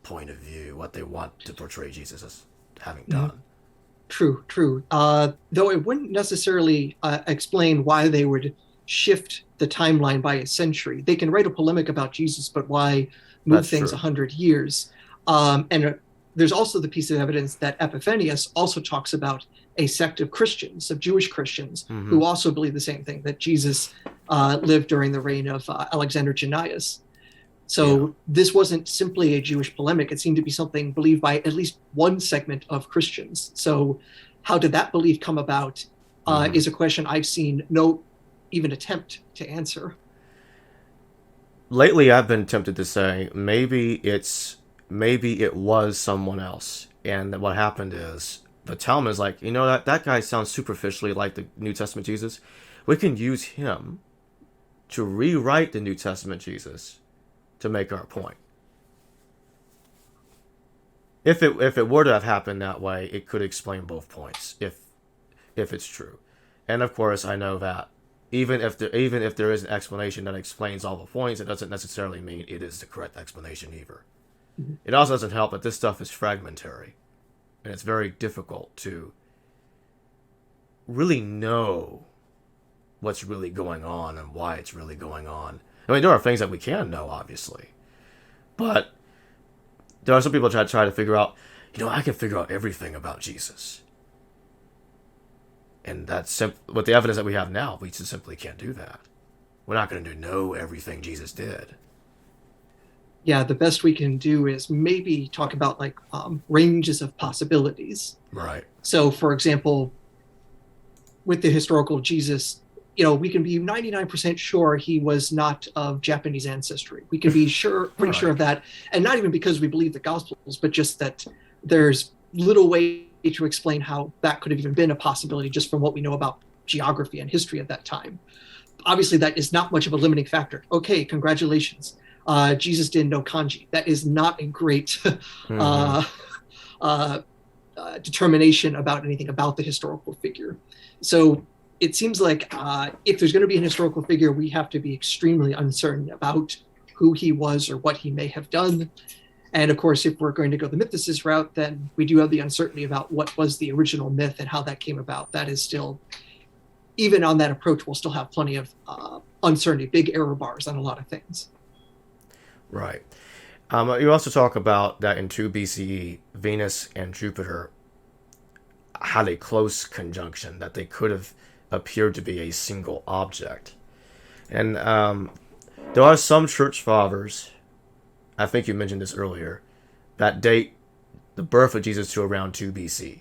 point of view, what they want to portray Jesus as having done. True. Though it wouldn't necessarily explain why they would shift the timeline by a century. They can write a polemic about Jesus, but why move That's things true. 100 years? And there's also the piece of evidence that Epiphanius also talks about a sect of Christians, of Jewish Christians, who also believe the same thing, that Jesus lived during the reign of Alexander Jannaeus. So this wasn't simply a Jewish polemic. It seemed to be something believed by at least one segment of Christians. So how did that belief come about is a question I've seen no even attempt to answer. Lately, I've been tempted to say maybe it was someone else, and what happened is the Talmud is like, that guy sounds superficially like the New Testament Jesus. We can use him to rewrite the New Testament Jesus to make our point. If it were to have happened that way, it could explain both points if it's true. And of course, I know that even if there is an explanation that explains all the points, it doesn't necessarily mean it is the correct explanation either. Mm-hmm. It also doesn't help that this stuff is fragmentary, and it's very difficult to really know what's really going on and why it's really going on. I mean, there are things that we can know, obviously, but there are some people try to figure out, I can figure out everything about Jesus. And that's with the evidence that we have now, we just simply can't do that. We're not going to know everything Jesus did. Yeah, the best we can do is maybe talk about like ranges of possibilities. Right. So, for example, with the historical Jesus, we can be 99% sure he was not of Japanese ancestry. We can be pretty sure of that. And not even because we believe the Gospels, but just that there's little way to explain how that could have even been a possibility just from what we know about geography and history at that time. Obviously, that is not much of a limiting factor. Okay, congratulations. Jesus didn't know kanji. That is not a great determination about anything about the historical figure. So it seems like if there's going to be an historical figure, we have to be extremely uncertain about who he was or what he may have done. And of course, if we're going to go the mythicist route, then we do have the uncertainty about what was the original myth and how that came about. That is still, even on that approach, we'll still have plenty of uncertainty, big error bars on a lot of things. Right. You also talk about that in 2 BCE, Venus and Jupiter had a close conjunction, that they could have appeared to be a single object. And there are some church fathers, I think you mentioned this earlier, that date the birth of Jesus to around 2 BC.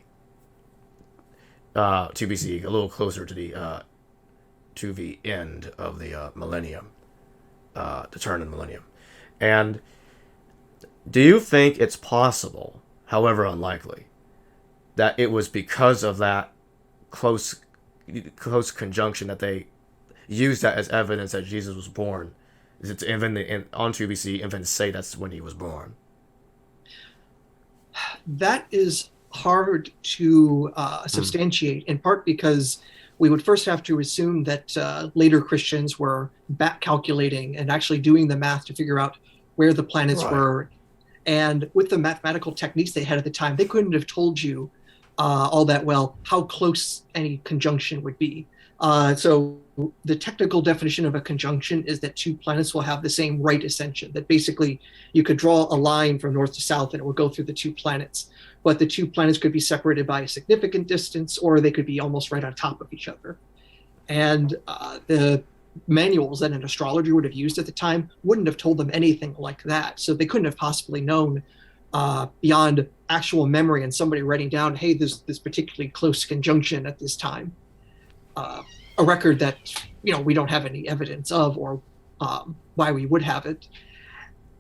2 BCE, a little closer to the end of the millennium, the turn of the millennium. And do you think it's possible, however unlikely, that it was because of that close conjunction that they used that as evidence that Jesus was born? Is it to on 2 BC and then say that's when he was born? That is hard to substantiate, in part because we would first have to assume that later Christians were back calculating and actually doing the math to figure out where the planets were. And with the mathematical techniques they had at the time, they couldn't have told you all that well how close any conjunction would be. So the technical definition of a conjunction is that two planets will have the same right ascension, that basically you could draw a line from north to south and it would go through the two planets. But the two planets could be separated by a significant distance, or they could be almost right on top of each other. And the manuals that an astrologer would have used at the time wouldn't have told them anything like that. So they couldn't have possibly known beyond actual memory and somebody writing down, hey, there's this particularly close conjunction at this time. A record that, we don't have any evidence of, or why we would have it.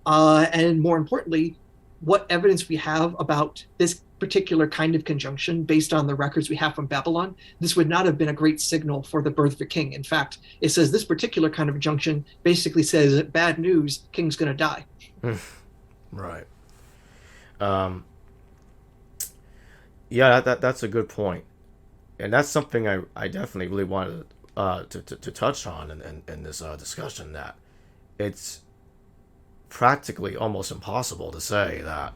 And more importantly, what evidence we have about this particular kind of conjunction based on the records we have from Babylon. This would not have been a great signal for the birth of a king. In fact, it says this particular kind of conjunction basically says, bad news, king's going to die. Right. Yeah, that's a good point. And that's something I definitely really wanted to touch on in this discussion, that it's practically almost impossible to say that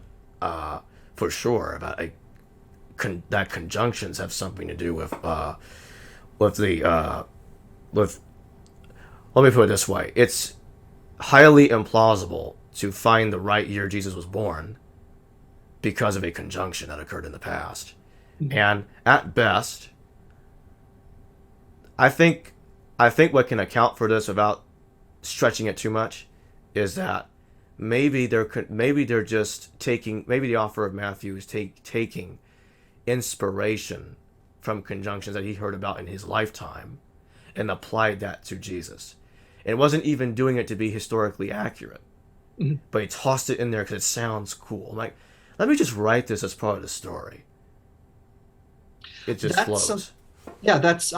for sure about that conjunctions have something to do with let me put it this way. It's highly implausible to find the right year Jesus was born because of a conjunction that occurred in the past. Mm-hmm. And at best, I think what can account for this without stretching it too much is that maybe the author of Matthew is taking inspiration from conjunctions that he heard about in his lifetime and applied that to Jesus. It wasn't even doing it to be historically accurate, mm-hmm. but he tossed it in there because it sounds cool. I'm like, let me just write this as part of the story. It just That's flows. yeah, that's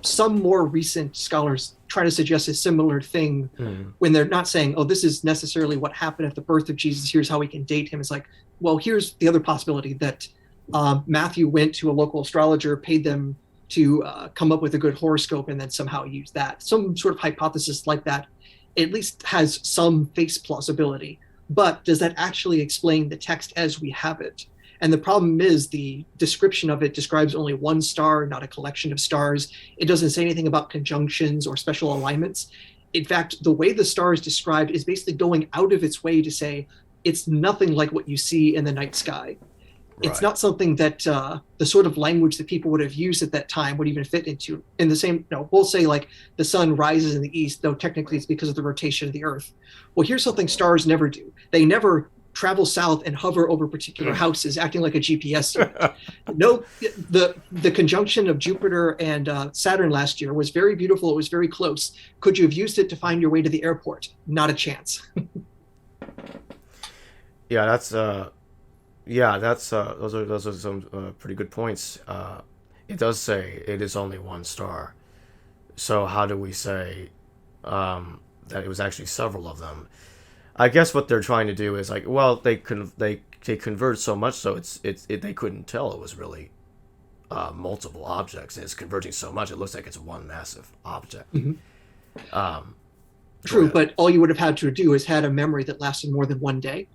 some more recent scholars try to suggest a similar thing Mm. when they're not saying, oh, this is necessarily what happened at the birth of Jesus. Here's how we can date him. It's like, well, here's the other possibility that Matthew went to a local astrologer, paid them to come up with a good horoscope, and then somehow used that. Some sort of hypothesis like that at least has some face plausibility. But does that actually explain the text as we have it? And the problem is the description of it describes only one star, not a collection of stars. It doesn't say anything about conjunctions or special alignments. In fact, the way the star is described is basically going out of its way to say it's nothing like what you see in the night sky. It's Right. not something that the sort of language that people would have used at that time would even fit into. In the same, no, we'll say like the sun rises in the east, though technically it's because of the rotation of the earth. Well, here's something stars never do. They never travel south and hover over particular houses, acting like a GPS unit. No, the conjunction of Jupiter and Saturn last year was very beautiful. It was very close. Could you have used it to find your way to the airport? Not a chance. Yeah, those are some pretty good points. It does say it is only one star. So how do we say that it was actually several of them? I guess what they're trying to do is like, well, they convert so much so they couldn't tell it was really multiple objects. It's converging so much it looks like it's one massive object. Mm-hmm. Um, True, but all you would have had to do is had a memory that lasted more than one day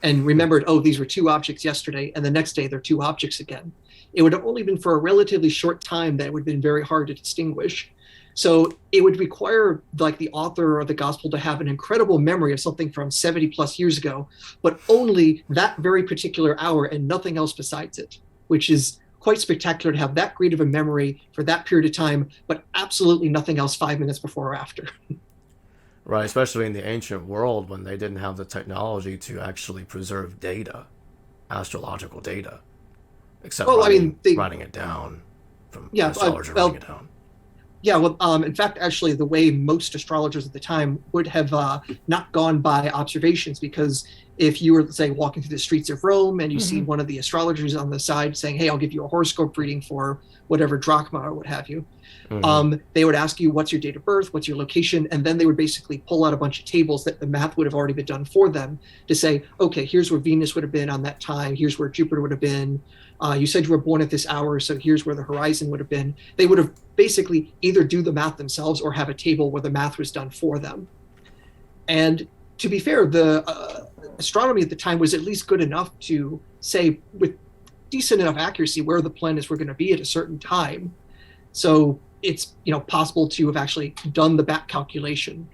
and remembered, oh, these were two objects yesterday, and the next day they're two objects again. It would have only been for a relatively short time that it would have been very hard to distinguish. So it would require like the author of the gospel to have an incredible memory of something from 70 plus years ago, but only that very particular hour and nothing else besides it, which is quite spectacular to have that great of a memory for that period of time, but absolutely nothing else 5 minutes before or after. right, especially in the ancient world when they didn't have the technology to actually preserve data, astrological data, except Well, I mean, writing it down from yeah, an astrologer well, writing it down. yeah, well, in fact, actually, the way most astrologers at the time would have not gone by observations, because if you were, say, walking through the streets of Rome and you see one of the astrologers on the side saying, hey, I'll give you a horoscope reading for whatever drachma or what have you, they would ask you, what's your date of birth, what's your location, and then they would basically pull out a bunch of tables that the math would have already been done for them to say, okay, here's where Venus would have been on that time, here's where Jupiter would have been, you said you were born at this hour, so here's where the horizon would have been. They would have basically either do the math themselves or have a table where the math was done for them. And to be fair, the astronomy at the time was at least good enough to say with decent enough accuracy where the planets were going to be at a certain time. So it's possible to have actually done the back calculation.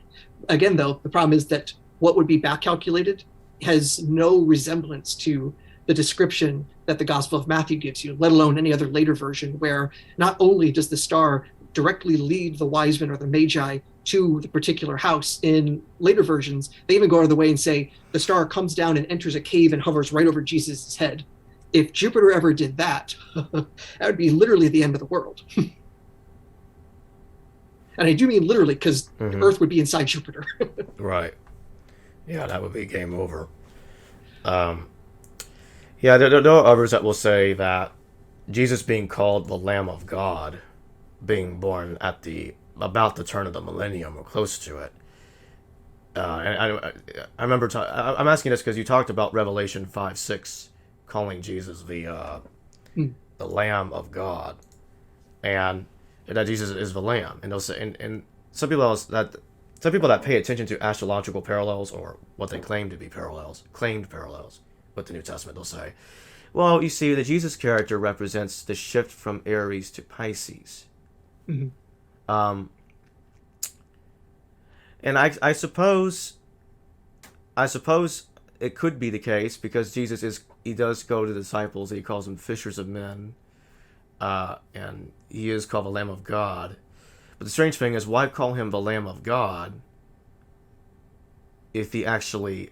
Again, though, the problem is that what would be back calculated has no resemblance to the description that the Gospel of Matthew gives you, let alone any other later version, where not only does the star directly lead the wise men or the magi to the particular house, in later versions, they even go out of the way and say the star comes down and enters a cave and hovers right over Jesus' head. If Jupiter ever did that, that would be literally the end of the world. And I do mean literally, because Earth would be inside Jupiter. Right. Yeah, that would be game over. Yeah, there are others that will say that Jesus being called the Lamb of God, being born at about the turn of the millennium or close to it. And I remember I'm asking this because you talked about Revelation 5:6 calling Jesus the Lamb of God, and that Jesus is the Lamb. And they'll say, and some people that pay attention to astrological parallels, or what they claim to be claimed parallels with the New Testament, they'll say, well, you see, the Jesus character represents the shift from Aries to Pisces. And I suppose it could be the case, because he does go to the disciples, he calls them fishers of men, and he is called the Lamb of God. But the strange thing is, why call him the Lamb of God if he actually...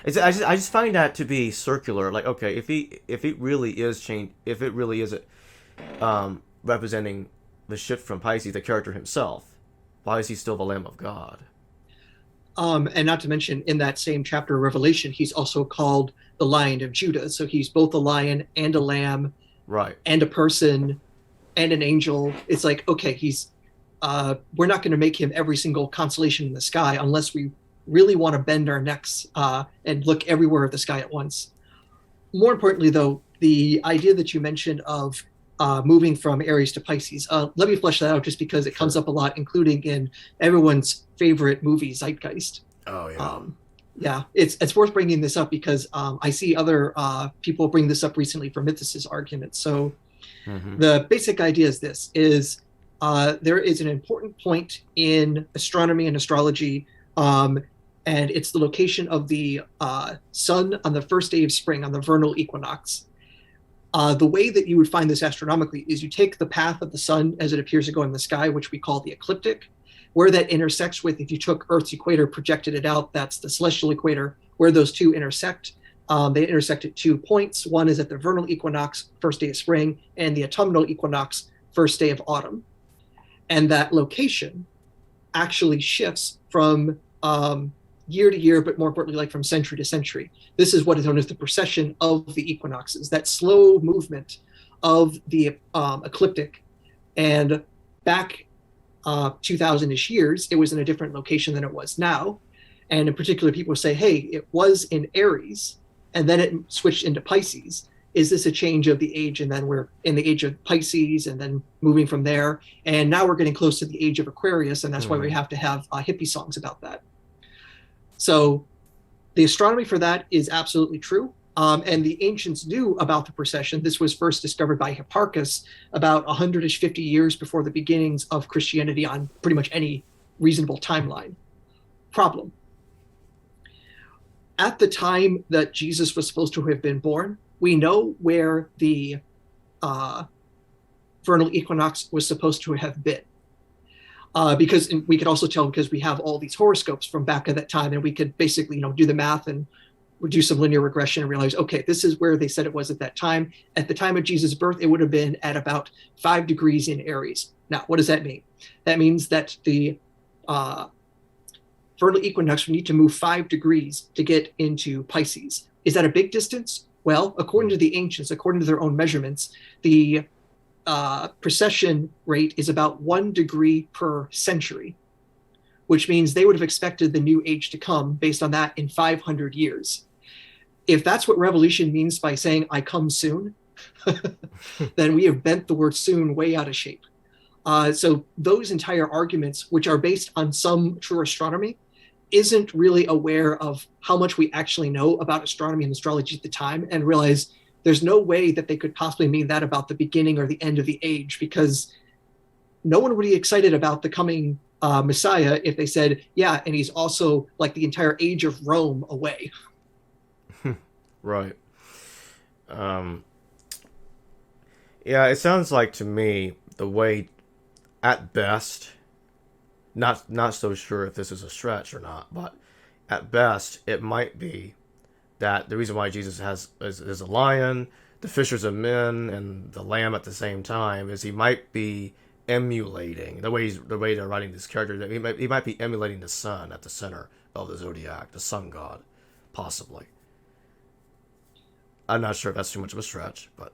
I just find that to be circular. Like, okay, if it really is representing the shift from Pisces, the character himself, why is he still the Lamb of God? And not to mention, in that same chapter of Revelation, he's also called the Lion of Judah. So he's both a lion and a lamb, Right. and a person and an angel. It's like, okay, we're not going to make him every single constellation in the sky unless we really want to bend our necks and look everywhere at the sky at once. More importantly, though, the idea that you mentioned of moving from Aries to Pisces, let me flesh that out just because it comes up a lot, including in everyone's favorite movie, Zeitgeist. Oh yeah. Yeah, it's worth bringing this up because I see other people bring this up recently for mythicist arguments. So the basic idea is this: there is an important point in astronomy and astrology, and it's the location of the sun on the first day of spring, on the vernal equinox. The way that you would find this astronomically is you take the path of the sun as it appears to go in the sky, which we call the ecliptic, where that intersects with, if you took Earth's equator, projected it out, that's the celestial equator, where those two intersect. They intersect at 2 points. One is at the vernal equinox, first day of spring, and the autumnal equinox, first day of autumn. And that location actually shifts from year to year, but more importantly, like from century to century. This is what is known as the precession of the equinoxes, that slow movement of the ecliptic. And back 2,000-ish years, it was in a different location than it was now. And in particular, people say, hey, it was in Aries, and then it switched into Pisces. Is this a change of the age? And then we're in the age of Pisces, and then moving from there. And now we're getting close to the age of Aquarius, and that's why we have to have hippie songs about that. So the astronomy for that is absolutely true. And the ancients knew about the precession. This was first discovered by Hipparchus about 150 years before the beginnings of Christianity on pretty much any reasonable timeline. Problem. At the time that Jesus was supposed to have been born, we know where the vernal equinox was supposed to have been. Because we could also tell because we have all these horoscopes from back at that time, and we could basically, do the math and do some linear regression and realize, okay, this is where they said it was at that time. At the time of Jesus' birth, it would have been at about 5 degrees in Aries. Now, what does that mean? That means that the vernal equinox would need to move 5 degrees to get into Pisces. Is that a big distance? Well, according to the ancients, according to their own measurements, the precession rate is about 1 degree per century, which means they would have expected the new age to come based on that in 500 years. If that's what revolution means by saying, I come soon, then we have bent the word soon way out of shape. So those entire arguments, which are based on some true astronomy, isn't really aware of how much we actually know about astronomy and astrology at the time, and realize there's no way that they could possibly mean that about the beginning or the end of the age, because no one would be excited about the coming Messiah if they said, yeah, and he's also like the entire age of Rome away. Right. Yeah, it sounds like to me the way, at best, not so sure if this is a stretch or not, but at best it might be that the reason why Jesus is a lion, the fishers of men, and the lamb at the same time is he might be emulating the way they're writing this character. He might be emulating the sun at the center of the zodiac, the sun god, possibly. I'm not sure if that's too much of a stretch, but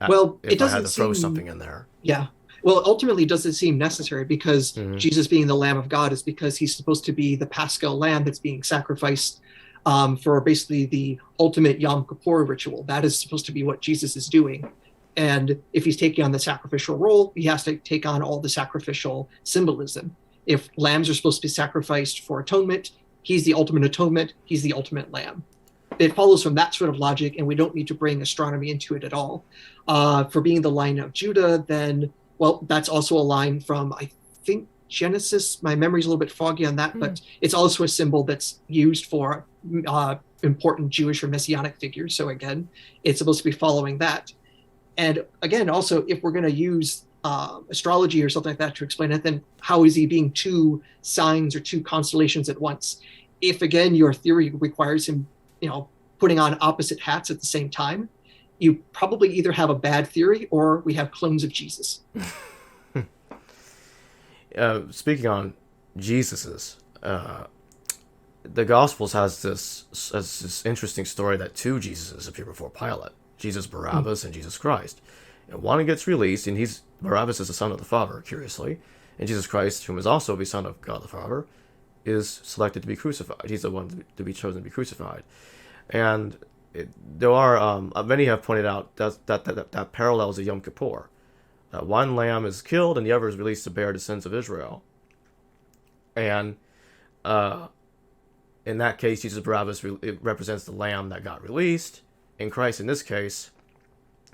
if I had to throw something in there, yeah. Well, ultimately, does it seem necessary? Because Jesus being the Lamb of God is because he's supposed to be the Paschal lamb that's being sacrificed for basically the ultimate Yom Kippur ritual. That is supposed to be what Jesus is doing. And if he's taking on the sacrificial role, he has to take on all the sacrificial symbolism. If lambs are supposed to be sacrificed for atonement, he's the ultimate atonement. He's the ultimate lamb. It follows from that sort of logic, and we don't need to bring astronomy into it at all. For being the line of Judah, then, well, that's also a line from, I think, Genesis. My memory's a little bit foggy on that, but it's also a symbol that's used for important Jewish or Messianic figures. So again, it's supposed to be following that. And again, also, if we're going to use astrology or something like that to explain it, then how is he being two signs or two constellations at once? If, again, your theory requires him, putting on opposite hats at the same time, you probably either have a bad theory or we have clones of Jesus. Speaking on Jesus's, the Gospels has this interesting story that 2 Jesuses appear before Pilate. Jesus Barabbas and Jesus Christ. And one gets released, and Barabbas is the son of the Father, curiously, and Jesus Christ, whom is also the son of God the Father, is selected to be crucified. He's the one to be chosen to be crucified. And there are many have pointed out that parallels a Yom Kippur. That one lamb is killed and the other is released to bear the sins of Israel. And in that case, Jesus Barabbas it represents the lamb that got released. In Christ, in this case,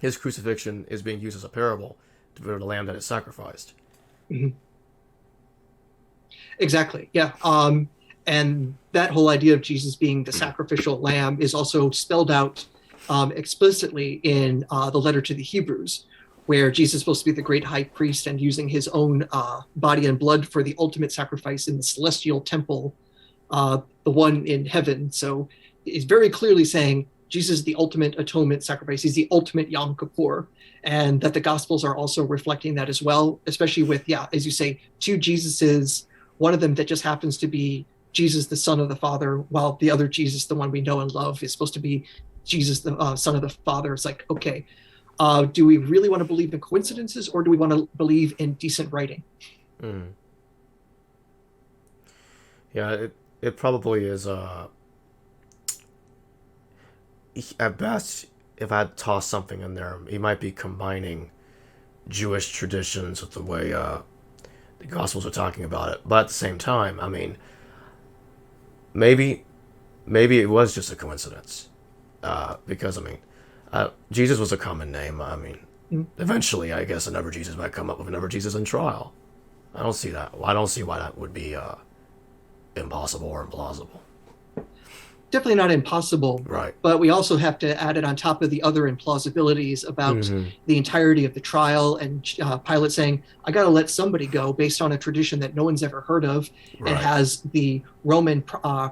his crucifixion is being used as a parable for the lamb that is sacrificed. Mm-hmm. Exactly. Yeah. And that whole idea of Jesus being the sacrificial lamb is also spelled out explicitly in the letter to the Hebrews, where Jesus is supposed to be the great high priest and using his own body and blood for the ultimate sacrifice in the celestial temple, the one in heaven. So it's very clearly saying Jesus is the ultimate atonement sacrifice. He's the ultimate Yom Kippur. And that the Gospels are also reflecting that as well, especially with, as you say, two Jesuses, one of them that just happens to be Jesus, the Son of the Father, while the other Jesus, the one we know and love, is supposed to be Jesus, the Son of the Father. It's like, okay, do we really want to believe in coincidences, or do we want to believe in decent writing? Mm. Yeah, it probably is. At best, if I had tossed something in there, he might be combining Jewish traditions with the way the Gospels are talking about it. But at the same time, I mean, maybe it was just a coincidence. Because, I mean, Jesus was a common name. I mean, eventually, I guess another Jesus might come up with another Jesus in trial. I don't see that. I don't see why that would be impossible or implausible. Definitely not impossible, right? But we also have to add it on top of the other implausibilities about the entirety of the trial, and Pilate saying, I got to let somebody go based on a tradition that no one's ever heard of, and has the Roman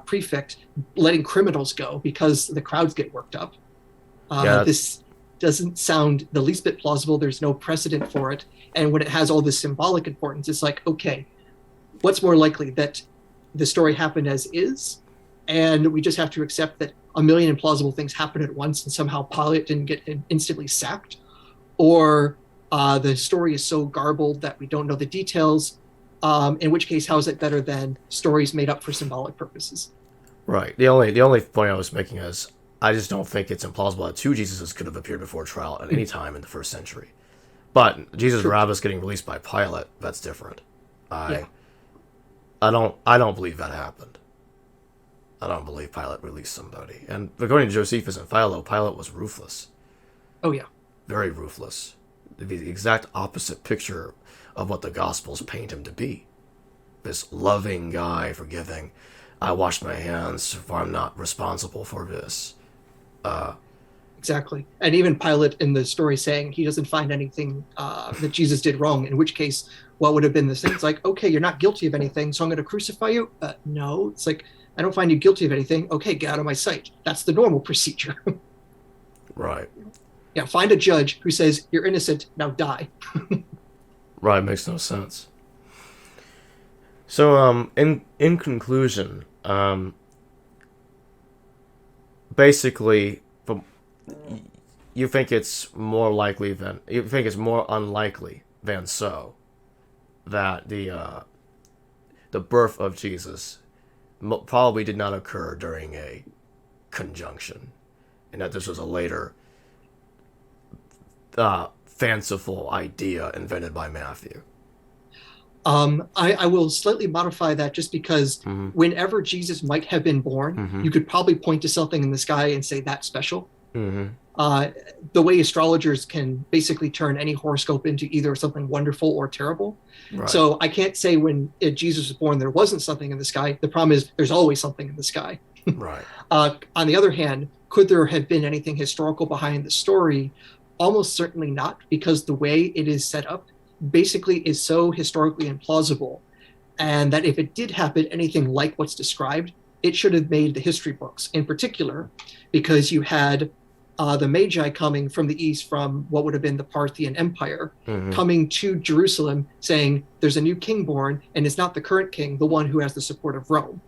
prefect letting criminals go because the crowds get worked up. This doesn't sound the least bit plausible. There's no precedent for it. And when it has all this symbolic importance, it's like, okay, what's more likely, that the story happened as is, and we just have to accept that a million implausible things happen at once and somehow Pilate didn't get instantly sacked? Or the story is so garbled that we don't know the details, in which case, how is it better than stories made up for symbolic purposes? Right. The only point I was making is, I just don't think it's implausible that two Jesuses could have appeared before trial at any time in the first century. But Jesus Barabbas getting released by Pilate, that's different. I don't believe that happened. I don't believe Pilate released somebody. And according to Josephus and Philo, Pilate was ruthless. Oh, yeah. Very ruthless. The exact opposite picture of what the Gospels paint him to be. This loving guy, forgiving. I wash my hands, for I'm not responsible for this. Exactly. And even Pilate in the story saying he doesn't find anything that Jesus did wrong, in which case, what would have been the same? It's like, okay, you're not guilty of anything, so I'm going to crucify you? No. It's like, I don't find you guilty of anything. Okay, get out of my sight. That's the normal procedure. Right. Yeah, find a judge who says, you're innocent, now die. Right, makes no sense. So, in conclusion, basically, you think it's more unlikely than so that the birth of Jesus probably did not occur during a conjunction, and that this was a later fanciful idea invented by Matthew. I will slightly modify that, just because whenever Jesus might have been born, you could probably point to something in the sky and say that's special. The way astrologers can basically turn any horoscope into either something wonderful or terrible. Right. So I can't say when Jesus was born there wasn't something in the sky. The problem is there's always something in the sky. Right. On the other hand, could there have been anything historical behind the story? Almost certainly not, because the way it is set up basically is so historically implausible, and that if it did happen anything like what's described, it should have made the history books, in particular because you had the Magi coming from the east, from what would have been the Parthian Empire, coming to Jerusalem saying there's a new king born, and it's not the current king, the one who has the support of Rome.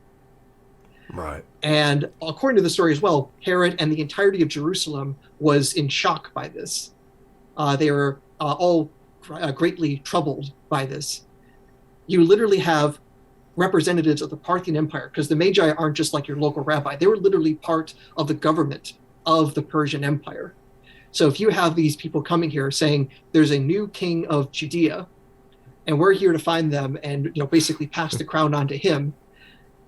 Right. And according to the story as well, Herod and the entirety of Jerusalem was in shock by this. They were all greatly troubled by this. You literally have representatives of the Parthian Empire, because the Magi aren't just like your local rabbi. They were literally part of the government of the Persian Empire. So if you have these people coming here saying there's a new king of Judea, and we're here to find them and basically pass the crown on to him,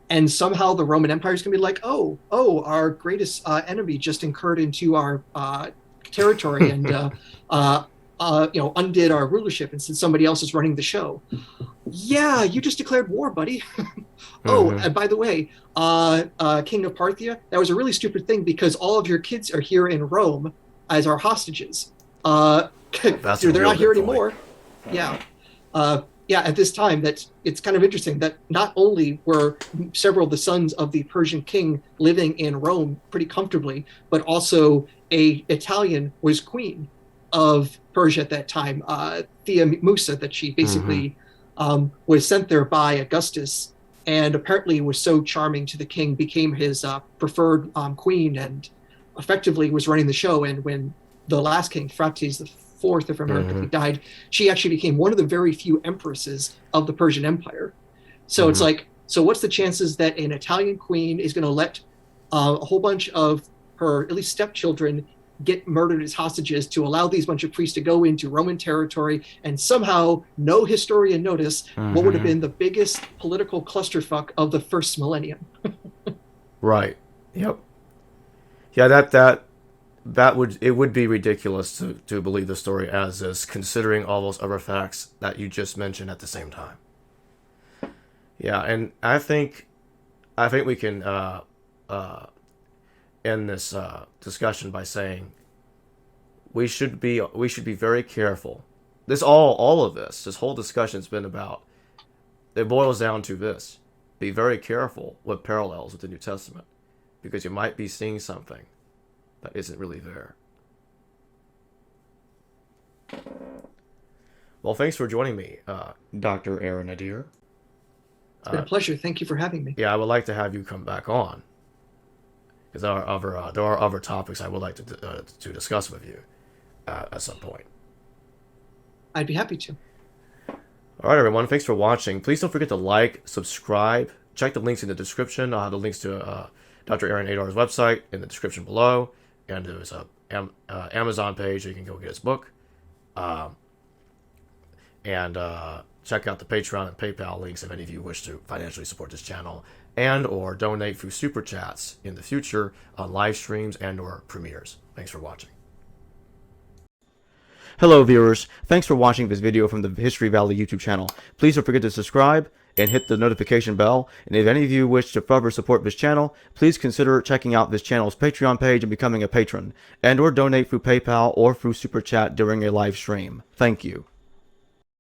and somehow the Roman Empire is going to be like, oh, our greatest enemy just incurred into our territory and undid our rulership, and since somebody else is running the show. Yeah, you just declared war, buddy. Oh, and by the way, King of Parthia, that was a really stupid thing because all of your kids are here in Rome as our hostages. They're not here anymore. Yeah. At this time, it's kind of interesting that not only were several of the sons of the Persian king living in Rome pretty comfortably, but also a Italian was queen of Persia at that time, Thea Musa, that she basically was sent there by Augustus, and apparently was so charming to the king, became his preferred queen, and effectively was running the show. And when the last king, Phraates the Fourth, if I remember correctly, died, she actually became one of the very few empresses of the Persian Empire. So it's like, so what's the chances that an Italian queen is going to let a whole bunch of her, at least stepchildren, get murdered as hostages to allow these bunch of priests to go into Roman territory and somehow no historian notice what would have been the biggest political clusterfuck of the first millennium? Right. Yep. Yeah, it would be ridiculous to believe the story as is, considering all those other facts that you just mentioned at the same time. Yeah, and I think we can end this discussion by saying we should be very careful. This whole discussion's been about. It boils down to this: be very careful with parallels with the New Testament, because you might be seeing something that isn't really there. Well, thanks for joining me, Dr. Aaron Adair. It's been a pleasure. Thank you for having me. Yeah, I would like to have you come back on, because there are other topics I would like to discuss with you at some point. I'd be happy to. All right, everyone. Thanks for watching. Please don't forget to like, subscribe, check the links in the description. I'll have the links to Dr. Aaron Adar's website in the description below, and there's a Amazon page where you can go get his book. And check out the Patreon and PayPal links if any of you wish to financially support this channel and or donate through super chats in the future on live streams and or premieres. Thanks for watching. Hello viewers, thanks for watching this video from the History Valley YouTube channel. Please don't forget to subscribe and hit the notification bell. And if any of you wish to further support this channel, please consider checking out this channel's Patreon page and becoming a patron, and or donate through PayPal or through super chat during a live stream. Thank you.